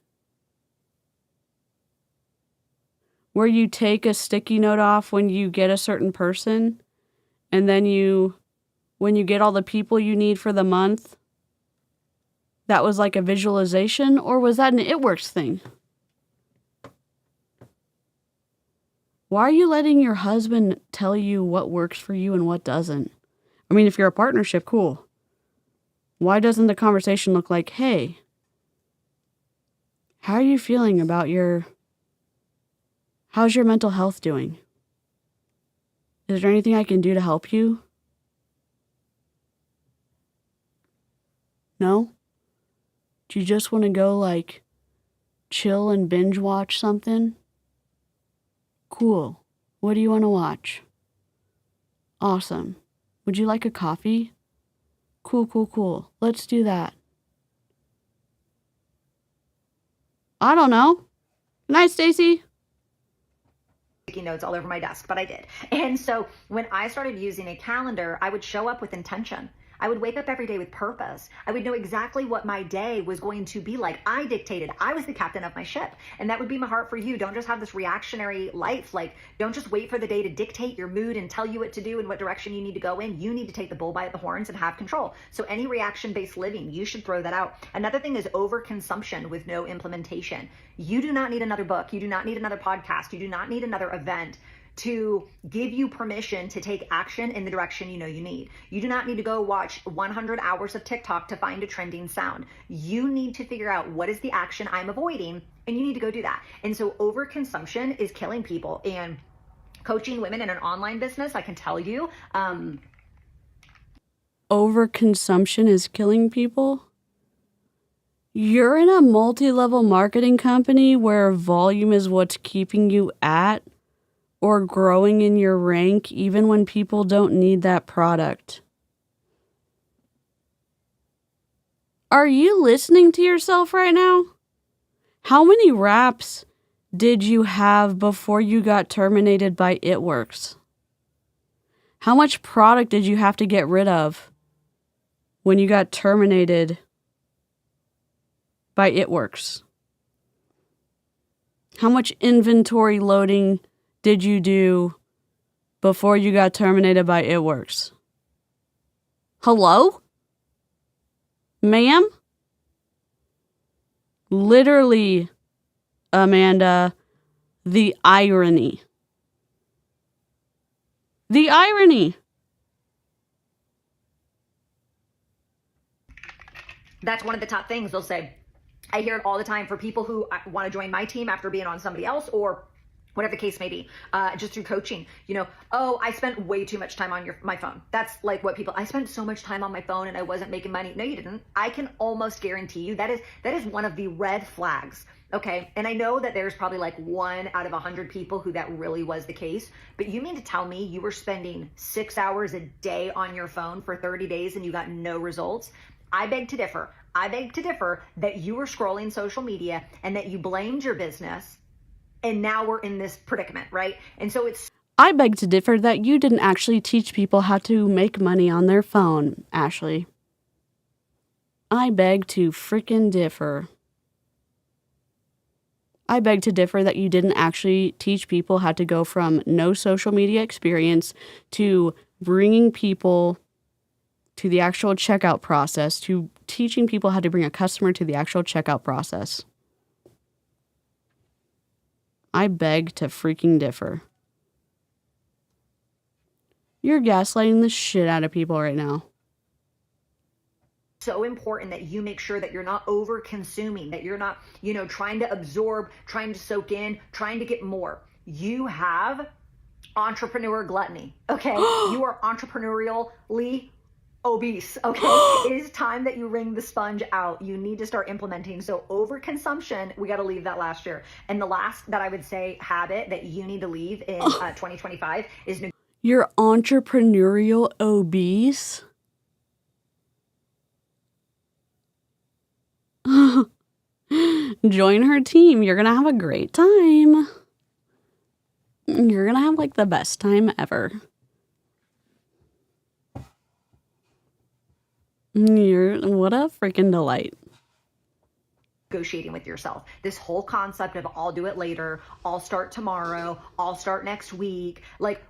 Where you take a sticky note off when you get a certain person, and then when you get all the people you need for the month, that was like a visualization? Or was that an ItWorks thing? Why are you letting your husband tell you what works for you and what doesn't? I mean, if you're a partnership, cool. Why doesn't the conversation look like, hey, how are you feeling about how's your mental health doing? Is there anything I can do to help you? No? Do you just want to go chill and binge watch something? Cool. What do you want to watch? Awesome. Would you like a coffee? Cool. Let's do that. I don't know. Good night, Stacy. Sticky notes all over my desk, but I did. And so when I started using a calendar, I would show up with intention. I would wake up every day with purpose. I would know exactly what my day was going to be like. I dictated. I was the captain of my ship. And that would be my heart for you. Don't just have this reactionary life. Don't just wait for the day to dictate your mood and tell you what to do and what direction you need to go in. You need to take the bull by the horns and have control. So any reaction-based living, you should throw that out. Another thing is overconsumption with no implementation. You do not need another book. You do not need another podcast. You do not need another event to give you permission to take action in the direction you know you need. You do not need to go watch 100 hours of TikTok to find a trending sound. You need to figure out what is the action I'm avoiding, and you need to go do that. And so overconsumption is killing people. And coaching women in an online business, I can tell you, Overconsumption is killing people? You're in a multi-level marketing company where volume is what's keeping you at or growing in your rank even when people don't need that product. Are you listening to yourself right now? How many reps did you have before you got terminated by ItWorks? How much product did you have to get rid of when you got terminated by ItWorks? How much inventory loading did you do before you got terminated by ItWorks? Hello? Ma'am? Literally, Amanda, the irony. The irony. That's one of the top things they'll say. I hear it all the time for people who want to join my team after being on somebody else or whatever the case may be, just through coaching. You know, oh, I spent way too much time on my phone. That's like what people, I spent so much time on my phone and I wasn't making money. No, you didn't. I can almost guarantee you that is one of the red flags. Okay. And I know that there's probably like 1 out of 100 people who that really was the case, but you mean to tell me you were spending 6 hours a day on your phone for 30 days and you got no results? I beg to differ. I beg to differ that you were scrolling social media and that you blamed your business, and now we're in this predicament, right? And so I beg to differ that you didn't actually teach people how to make money on their phone, Ashley. I beg to frickin' differ. I beg to differ that you didn't actually teach people how to go from no social media experience to bringing people to the actual checkout process, to teaching people how to bring a customer to the actual checkout process. I beg to freaking differ. You're gaslighting the shit out of people right now. so important that you make sure that you're not over consuming, that you're not, trying to absorb, trying to soak in, trying to get more. You have entrepreneur gluttony, okay? You are entrepreneurially obese, okay? It is time that you wring the sponge out. You need to start implementing. So overconsumption, we got to leave that last year. And the last that I would say habit that you need to leave in 2025 is you're entrepreneurial obese? Join her team. You're gonna have a great time. You're gonna have like the best time ever. What a freaking delight. Negotiating with yourself. This whole concept of I'll do it later, I'll start tomorrow, I'll start next week.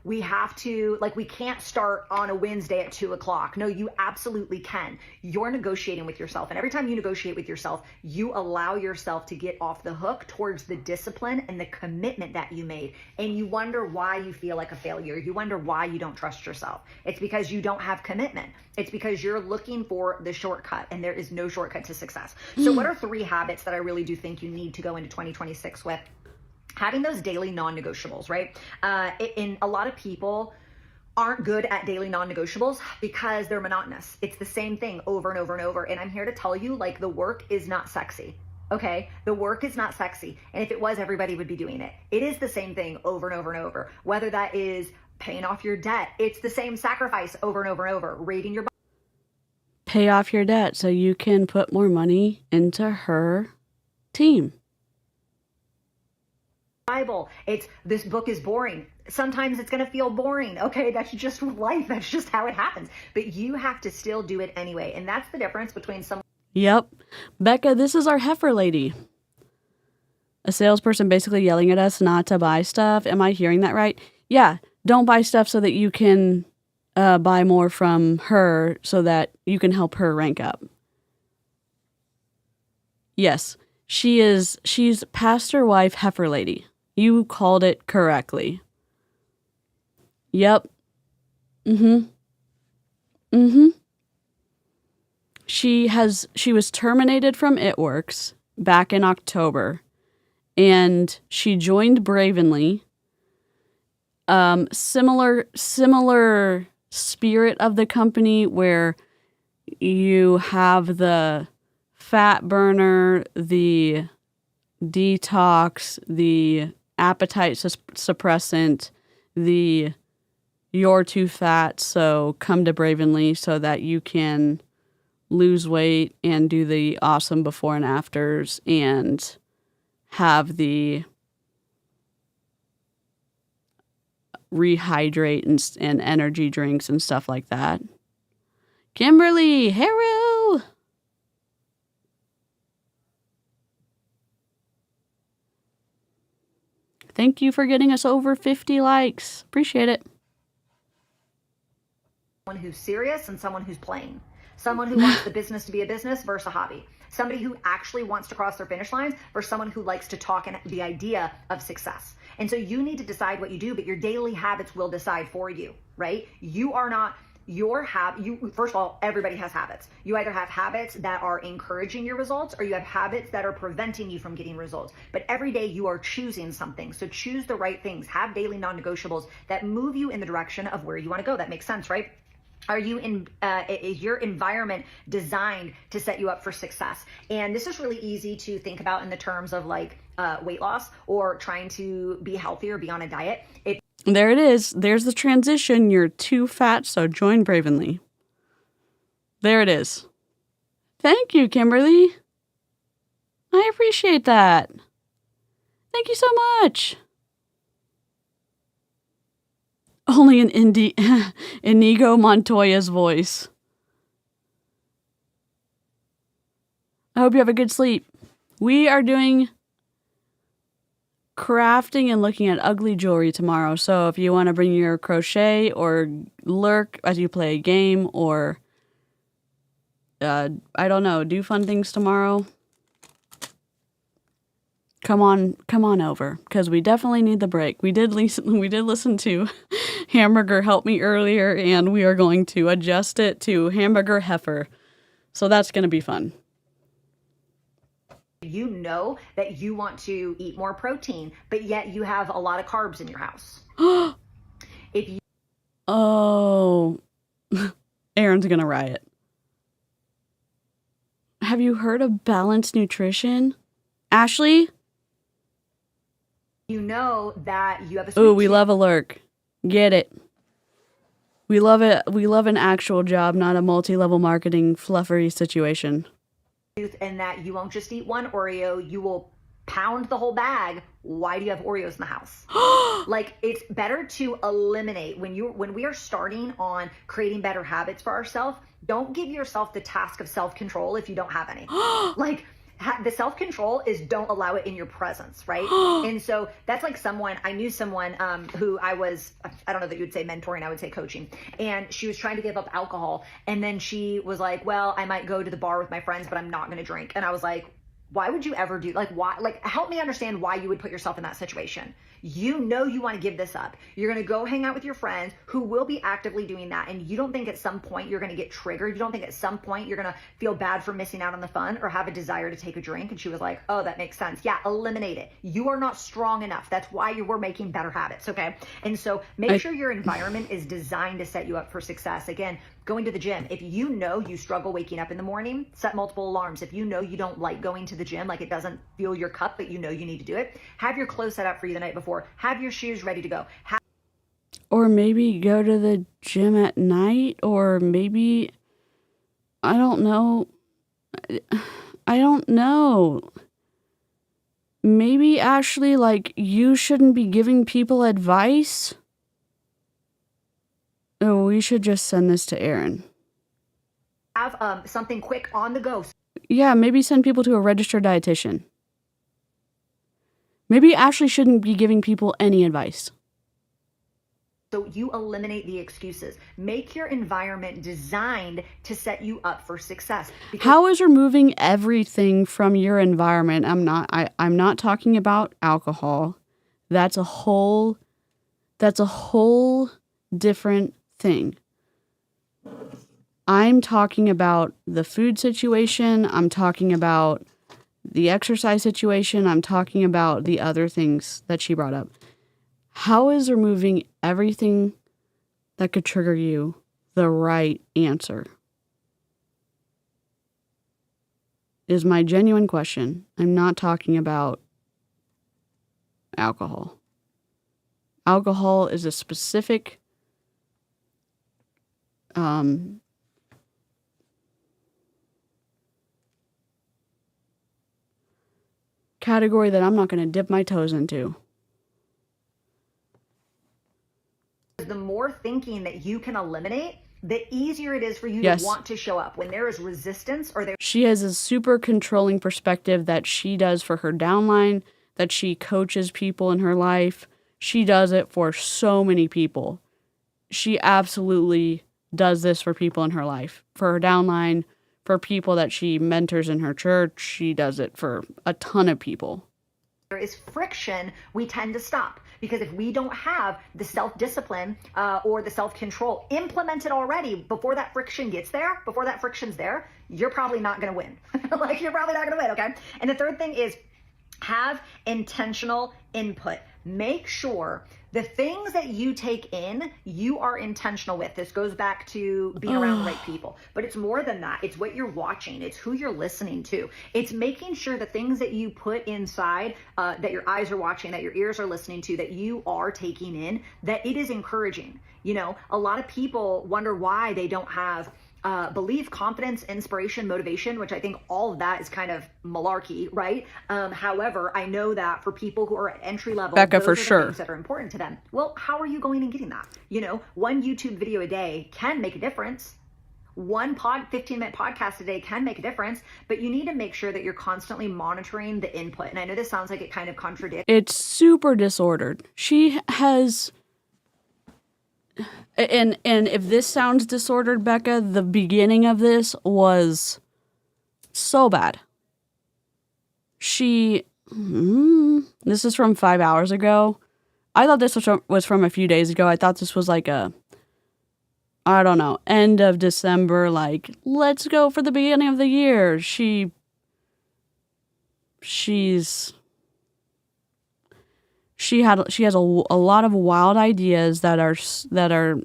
We can't start on a Wednesday at 2:00. No, you absolutely can. You're negotiating with yourself. And every time you negotiate with yourself, you allow yourself to get off the hook towards the discipline and the commitment that you made. And you wonder why you feel like a failure. You wonder why you don't trust yourself. It's because you don't have commitment. It's because you're looking for the shortcut, and there is no shortcut to success. So what are 3 habits that I really do think you need to go into 2026 with? Having those daily non-negotiables, right? And a lot of people aren't good at daily non-negotiables because they're monotonous. It's the same thing over and over and over. And I'm here to tell you, the work is not sexy. Okay, the work is not sexy. And if it was, everybody would be doing it. It is the same thing over and over and over. Whether that is paying off your debt, it's the same sacrifice over and over and over. Rating your Pay off your debt so you can put more money into her team. Bible. It's this book is boring. Sometimes it's going to feel boring. Okay, that's just life. That's just how it happens. But you have to still do it anyway. And that's the difference between someone. Yep. Becca, this is our heifer lady. A salesperson basically yelling at us not to buy stuff. Am I hearing that right? Yeah. Don't buy stuff so that you can buy more from her so that you can help her rank up. Yes. She's pastor wife heifer lady. You called it correctly. Yep. Mm-hmm. Mm-hmm. She was terminated from ItWorks back in October, and she joined Bravenly. Similar spirit of the company where you have the fat burner, the detox, the appetite suppressant, the you're too fat, so come to Bravenly so that you can lose weight and do the awesome before and afters and have rehydrate and energy drinks and stuff like that. Kimberly, hello! Thank you for getting us over 50 likes. Appreciate it. Someone who's serious and someone who's playing. Someone who wants the business to be a business versus a hobby. Somebody who actually wants to cross their finish lines versus someone who likes to talk and the idea of success. And so you need to decide what you do, but your daily habits will decide for you, right? You are not first of all, everybody has habits. You either have habits that are encouraging your results or you have habits that are preventing you from getting results. But every day you are choosing something. So choose the right things. Have daily non-negotiables that move you in the direction of where you want to go. That makes sense, right? Is your environment designed to set you up for success? And this is really easy to think about in the terms of like weight loss or trying to be healthy or be on a diet. There it is. There's the transition. You're too fat, so join Bravenly. There it is. Thank you, Kimberly. I appreciate that. Thank you so much. Only in Inigo Montoya's voice. I hope you have a good sleep. We are doing crafting and looking at ugly jewelry tomorrow. So if you want to bring your crochet or lurk as you play a game or, I don't know, do fun things tomorrow, come on over, because we definitely need the break. We did listen to Hamburger Help Me earlier, and we are going to adjust it to Hamburger Heifer. So that's going to be fun. You know that you want to eat more protein, but yet you have a lot of carbs in your house. Oh, Aaron's going to riot. Have you heard of balanced nutrition? Ashley? You know that you have a Ooh, we love a lurk. Get it. We love it. We love an actual job, not a multi-level marketing fluffery situation. And that you won't just eat one Oreo, you will pound the whole bag. Why do you have Oreos in the house? Like, it's better to eliminate when we are starting on creating better habits for ourselves. Don't give yourself the task of self-control if you don't have any. Like, the self-control is don't allow it in your presence, right? And so that's like I knew someone who I don't know that you would say mentoring, I would say coaching. And she was trying to give up alcohol. And then she was like, well, I might go to the bar with my friends, but I'm not going to drink. And I was like, why would you ever do, help me understand why you would put yourself in that situation. You know you want to give this up. You're going to go hang out with your friends who will be actively doing that. And you don't think at some point you're going to get triggered. You don't think at some point you're going to feel bad for missing out on the fun or have a desire to take a drink. And she was like, oh, that makes sense. Yeah, eliminate it. You are not strong enough. That's why we're making better habits, okay? And so make sure your environment is designed to set you up for success. Again, going to the gym. If you know you struggle waking up in the morning, set multiple alarms. If you know you don't like going to the gym, like it doesn't fill your cup, but you know you need to do it, have your clothes set up for you the night before. Have your shoes ready to go. Or maybe go to the gym at night, or maybe, I don't know. Maybe, Ashley, like, you shouldn't be giving people advice. Oh, we should just send this to Aaron. Have something quick on the go. Yeah, maybe send people to a registered dietitian. Maybe Ashley shouldn't be giving people any advice. So you eliminate the excuses. Make your environment designed to set you up for success. How is removing everything from your environment? I'm not talking about alcohol. That's a whole different thing. I'm talking about the food situation. I'm talking about the exercise situation. I'm talking about the other things that she brought up. How is removing everything that could trigger you the right answer? Is my genuine question. I'm not talking about alcohol. Alcohol is a specific category that I'm not going to dip my toes into. The more thinking that you can eliminate, the easier it is for you Yes. to want to show up. When there is resistance or there She has a super controlling perspective that she does for her downline, that she coaches people in her life. She does it for so many people. She absolutely does this for people in her life, for her downline, for people that she mentors in her church. She does it for a ton of people. is friction, we tend to stop. Because if we don't have the self-discipline or the self-control implemented already before that friction gets there, before that friction's there, you're probably not going to win. Like, you're probably not going to win, okay? And the third thing is have intentional input. Make sure the things that you take in, you are intentional with. This goes back to being around the right people. But it's more than that. It's what you're watching. It's who you're listening to. It's making sure the things that you put inside, that your eyes are watching, that your ears are listening to, that you are taking in, that it is encouraging. You know, a lot of people wonder why they don't have belief, confidence, inspiration, motivation, which I think all of that is kind of malarkey, right? However, I know that for people who are at entry level, Becca, those for are the sure. things that are important to them. Well, how are you going and getting that? You know, one YouTube video a day can make a difference. One 15-minute podcast a day can make a difference, but you need to make sure that you're constantly monitoring the input. And I know this sounds like it kind of contradicts. It's super disordered. She has... And if this sounds disordered, Becca, the beginning of this was so bad. This is from 5 hours ago. I thought this was from a few days ago. I thought this was like I don't know, end of December, like, let's go for the beginning of the year. She has a lot of wild ideas that are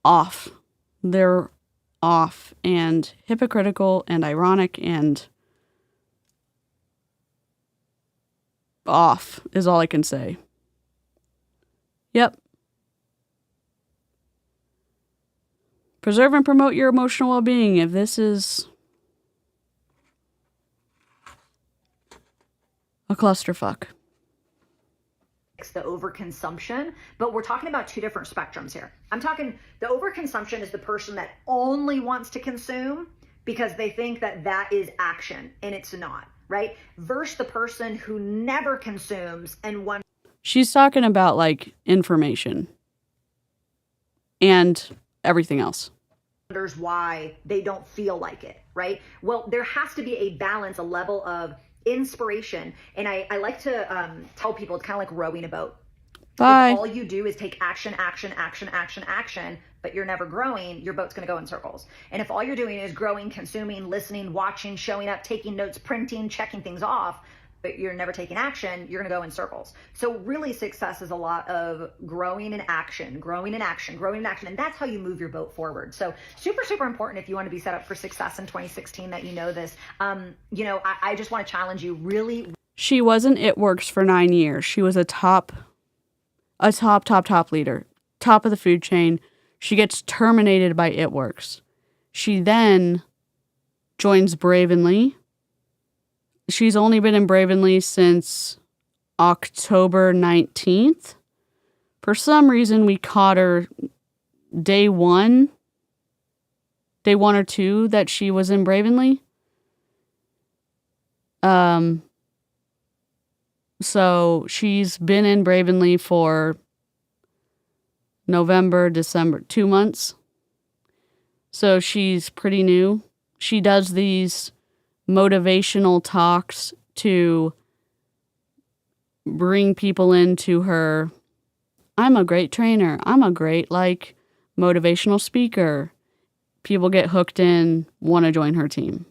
off. They're off and hypocritical and ironic and off is all I can say. Yep. Preserve and promote your emotional well-being. If this is a clusterfuck. The overconsumption, but we're talking about two different spectrums here. I'm talking the overconsumption is the person that only wants to consume because they think that that is action, and it's not, right? Versus the person who never consumes and wants. She's talking about like information and everything else. Wonders why they don't feel like it, right? Well, there has to be a balance, a level of inspiration. And I like to tell people it's kind of like rowing a boat. Bye. If all you do is take action, but you're never growing, your boat's going to go in circles. And if all you're doing is growing, consuming, listening, watching, showing up, taking notes, printing, checking things off, but you're never taking action, you're going to go in circles. So really success is a lot of growing in action. And that's how you move your boat forward. So super, super important if you want to be set up for success in 2016 that you know this. I just want to challenge you really. She was in ItWorks for 9 years. She was a top leader, top of the food chain. She gets terminated by ItWorks. She then joins Bravenly. She's only been in Bravenly since October 19th. For some reason, we caught her day one or two that she was in Bravenly. So she's been in Bravenly for November, December, 2 months. So she's pretty new. She does these motivational talks to bring people into her, I'm a great trainer, I'm a great, like, motivational speaker. People get hooked in, want to join her team.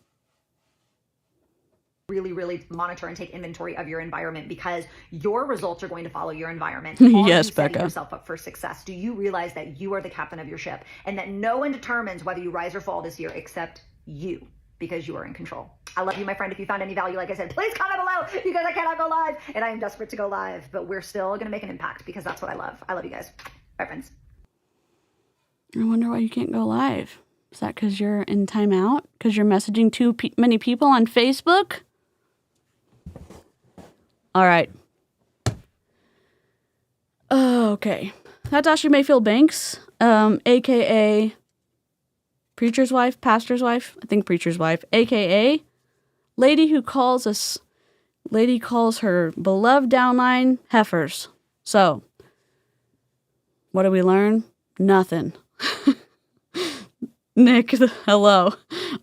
Really monitor and take inventory of your environment, because your results are going to follow your environment. Yes, Are you setting Becca. yourself up for success? Do you realize that you are the captain of your ship and that no one determines whether you rise or fall this year except you, because you are in control? I love you, my friend. If you found any value, like I said, please comment below, because I cannot go live and I am desperate to go live, but we're still going to make an impact, because that's what I love. I love you guys. Bye, friends. I wonder why you can't go live. Is that because you're in timeout? Because you're messaging too many people on Facebook? All right. Okay. That's Ashley Mayfield Banks, a.k.a. preacher's wife, pastor's wife, I think preacher's wife, a.k.a. lady calls her beloved downline heifers. So, what did we learn? Nothing. Nick, hello.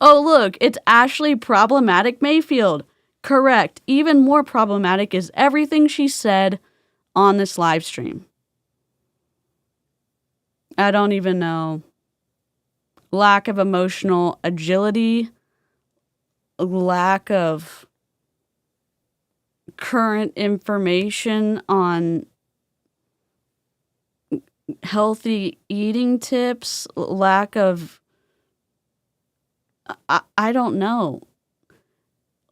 Oh, look, it's Ashley Problematic Mayfield. Correct. Even more problematic is everything she said on this live stream. I don't even know. Lack of emotional agility, lack of current information on healthy eating tips, lack of, I don't know,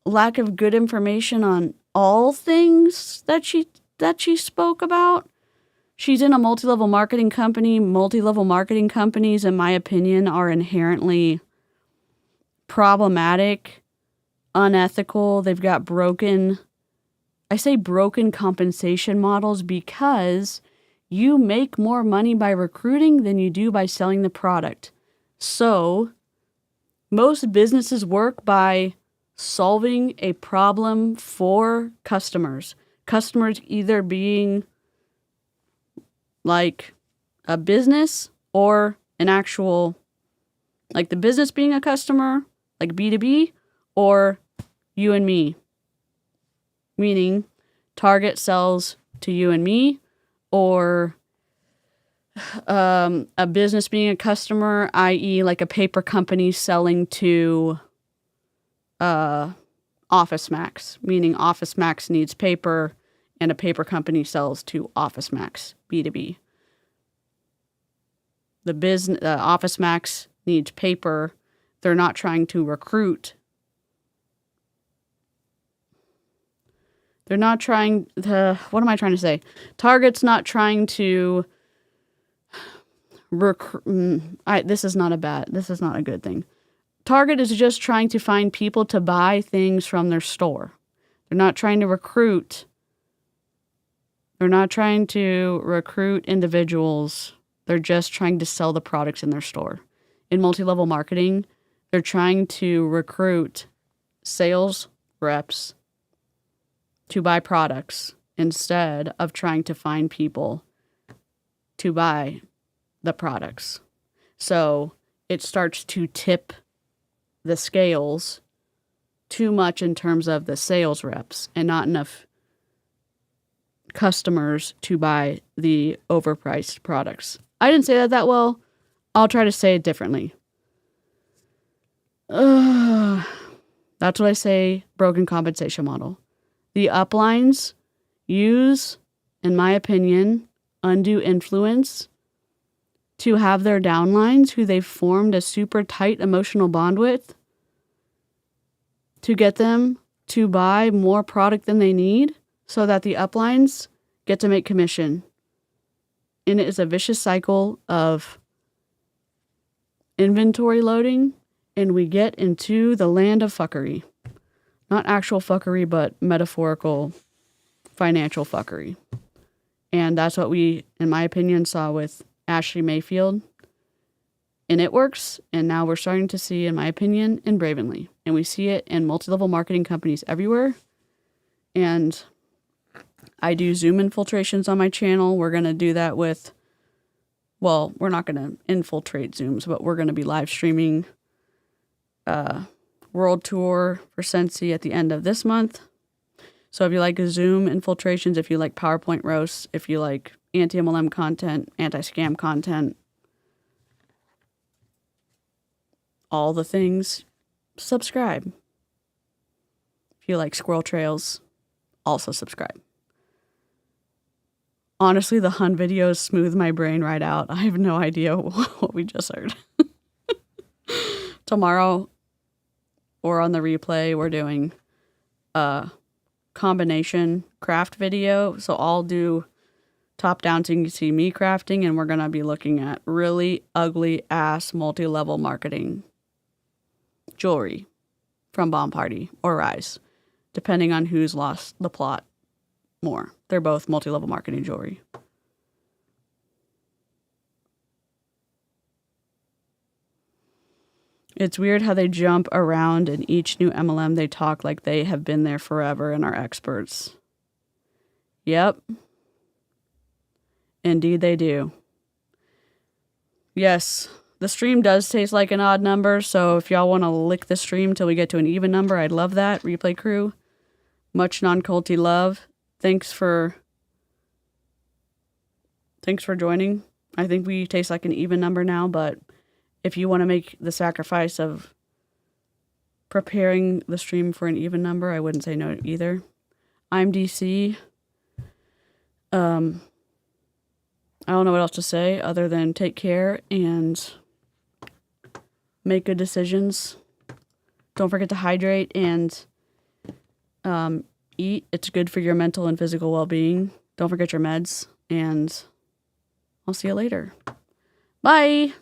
lack of good information on all things that she spoke about. She's in a multi-level marketing company. Multi-level marketing companies, in my opinion, are inherently problematic, unethical. They've got broken compensation models, because you make more money by recruiting than you do by selling the product. So most businesses work by solving a problem for customers. Customers either being like a business or an actual, like the business being a customer, like B2B, or you and me. Meaning Target sells to you and me, or a business being a customer, i.e. like a paper company selling to Office Max, meaning Office Max needs paper and a paper company sells to Office Max, B2B. The Office Max needs paper. They're not trying to recruit. They're not trying to, what am I trying to say? Target's not trying to recruit. This is not a good thing. Target is just trying to find people to buy things from their store. They're not trying to recruit. They're not trying to recruit individuals. They're just trying to sell the products in their store. In multi-level marketing, they're trying to recruit sales reps to buy products instead of trying to find people to buy the products. So it starts to tip the scales too much in terms of the sales reps and not enough customers to buy the overpriced products. I didn't say that well. I'll try to say it differently. That's what I say, broken compensation model. The uplines use, in my opinion, undue influence to have their downlines, who they've formed a super tight emotional bond with, to get them to buy more product than they need so that the uplines get to make commission. And it is a vicious cycle of inventory loading, and we get into the land of fuckery. Not actual fuckery, but metaphorical financial fuckery. And that's what we, in my opinion, saw with Ashley Mayfield in ItWorks, and now we're starting to see, in my opinion, in Bravenly. And we see it in multi-level marketing companies everywhere. And I do Zoom infiltrations on my channel. We're going to do that with, well, we're not going to infiltrate Zooms, but we're going to be live streaming world tour for 𝗧𝗍 at the end of this month. So if you like Zoom infiltrations, if you like PowerPoint roasts, if you like anti-MLM content, anti-scam content, all the things, subscribe. If you like squirrel trails, also subscribe. Honestly, the hunt videos smooth my brain right out. I have no idea what we just heard. Tomorrow, or on the replay, we're doing a combination craft video. So I'll do top down so you can see me crafting, and we're going to be looking at really ugly ass multi-level marketing jewelry from Bomb Party or Rise, depending on who's lost the plot more. They're both multi-level marketing jewelry. It's weird how they jump around in each new MLM. They talk like they have been there forever and are experts. Yep. Indeed they do. Yes, the stream does taste like an odd number, so if y'all want to lick the stream till we get to an even number, I'd love that. Replay crew, much non-culty love. Thanks for joining. I think we taste like an even number now, but if you want to make the sacrifice of preparing the stream for an even number, I wouldn't say no either. I'm DeeCee. I don't know what else to say other than take care and make good decisions. Don't forget to hydrate and eat. It's good for your mental and physical well-being. Don't forget your meds, and I'll see you later. Bye!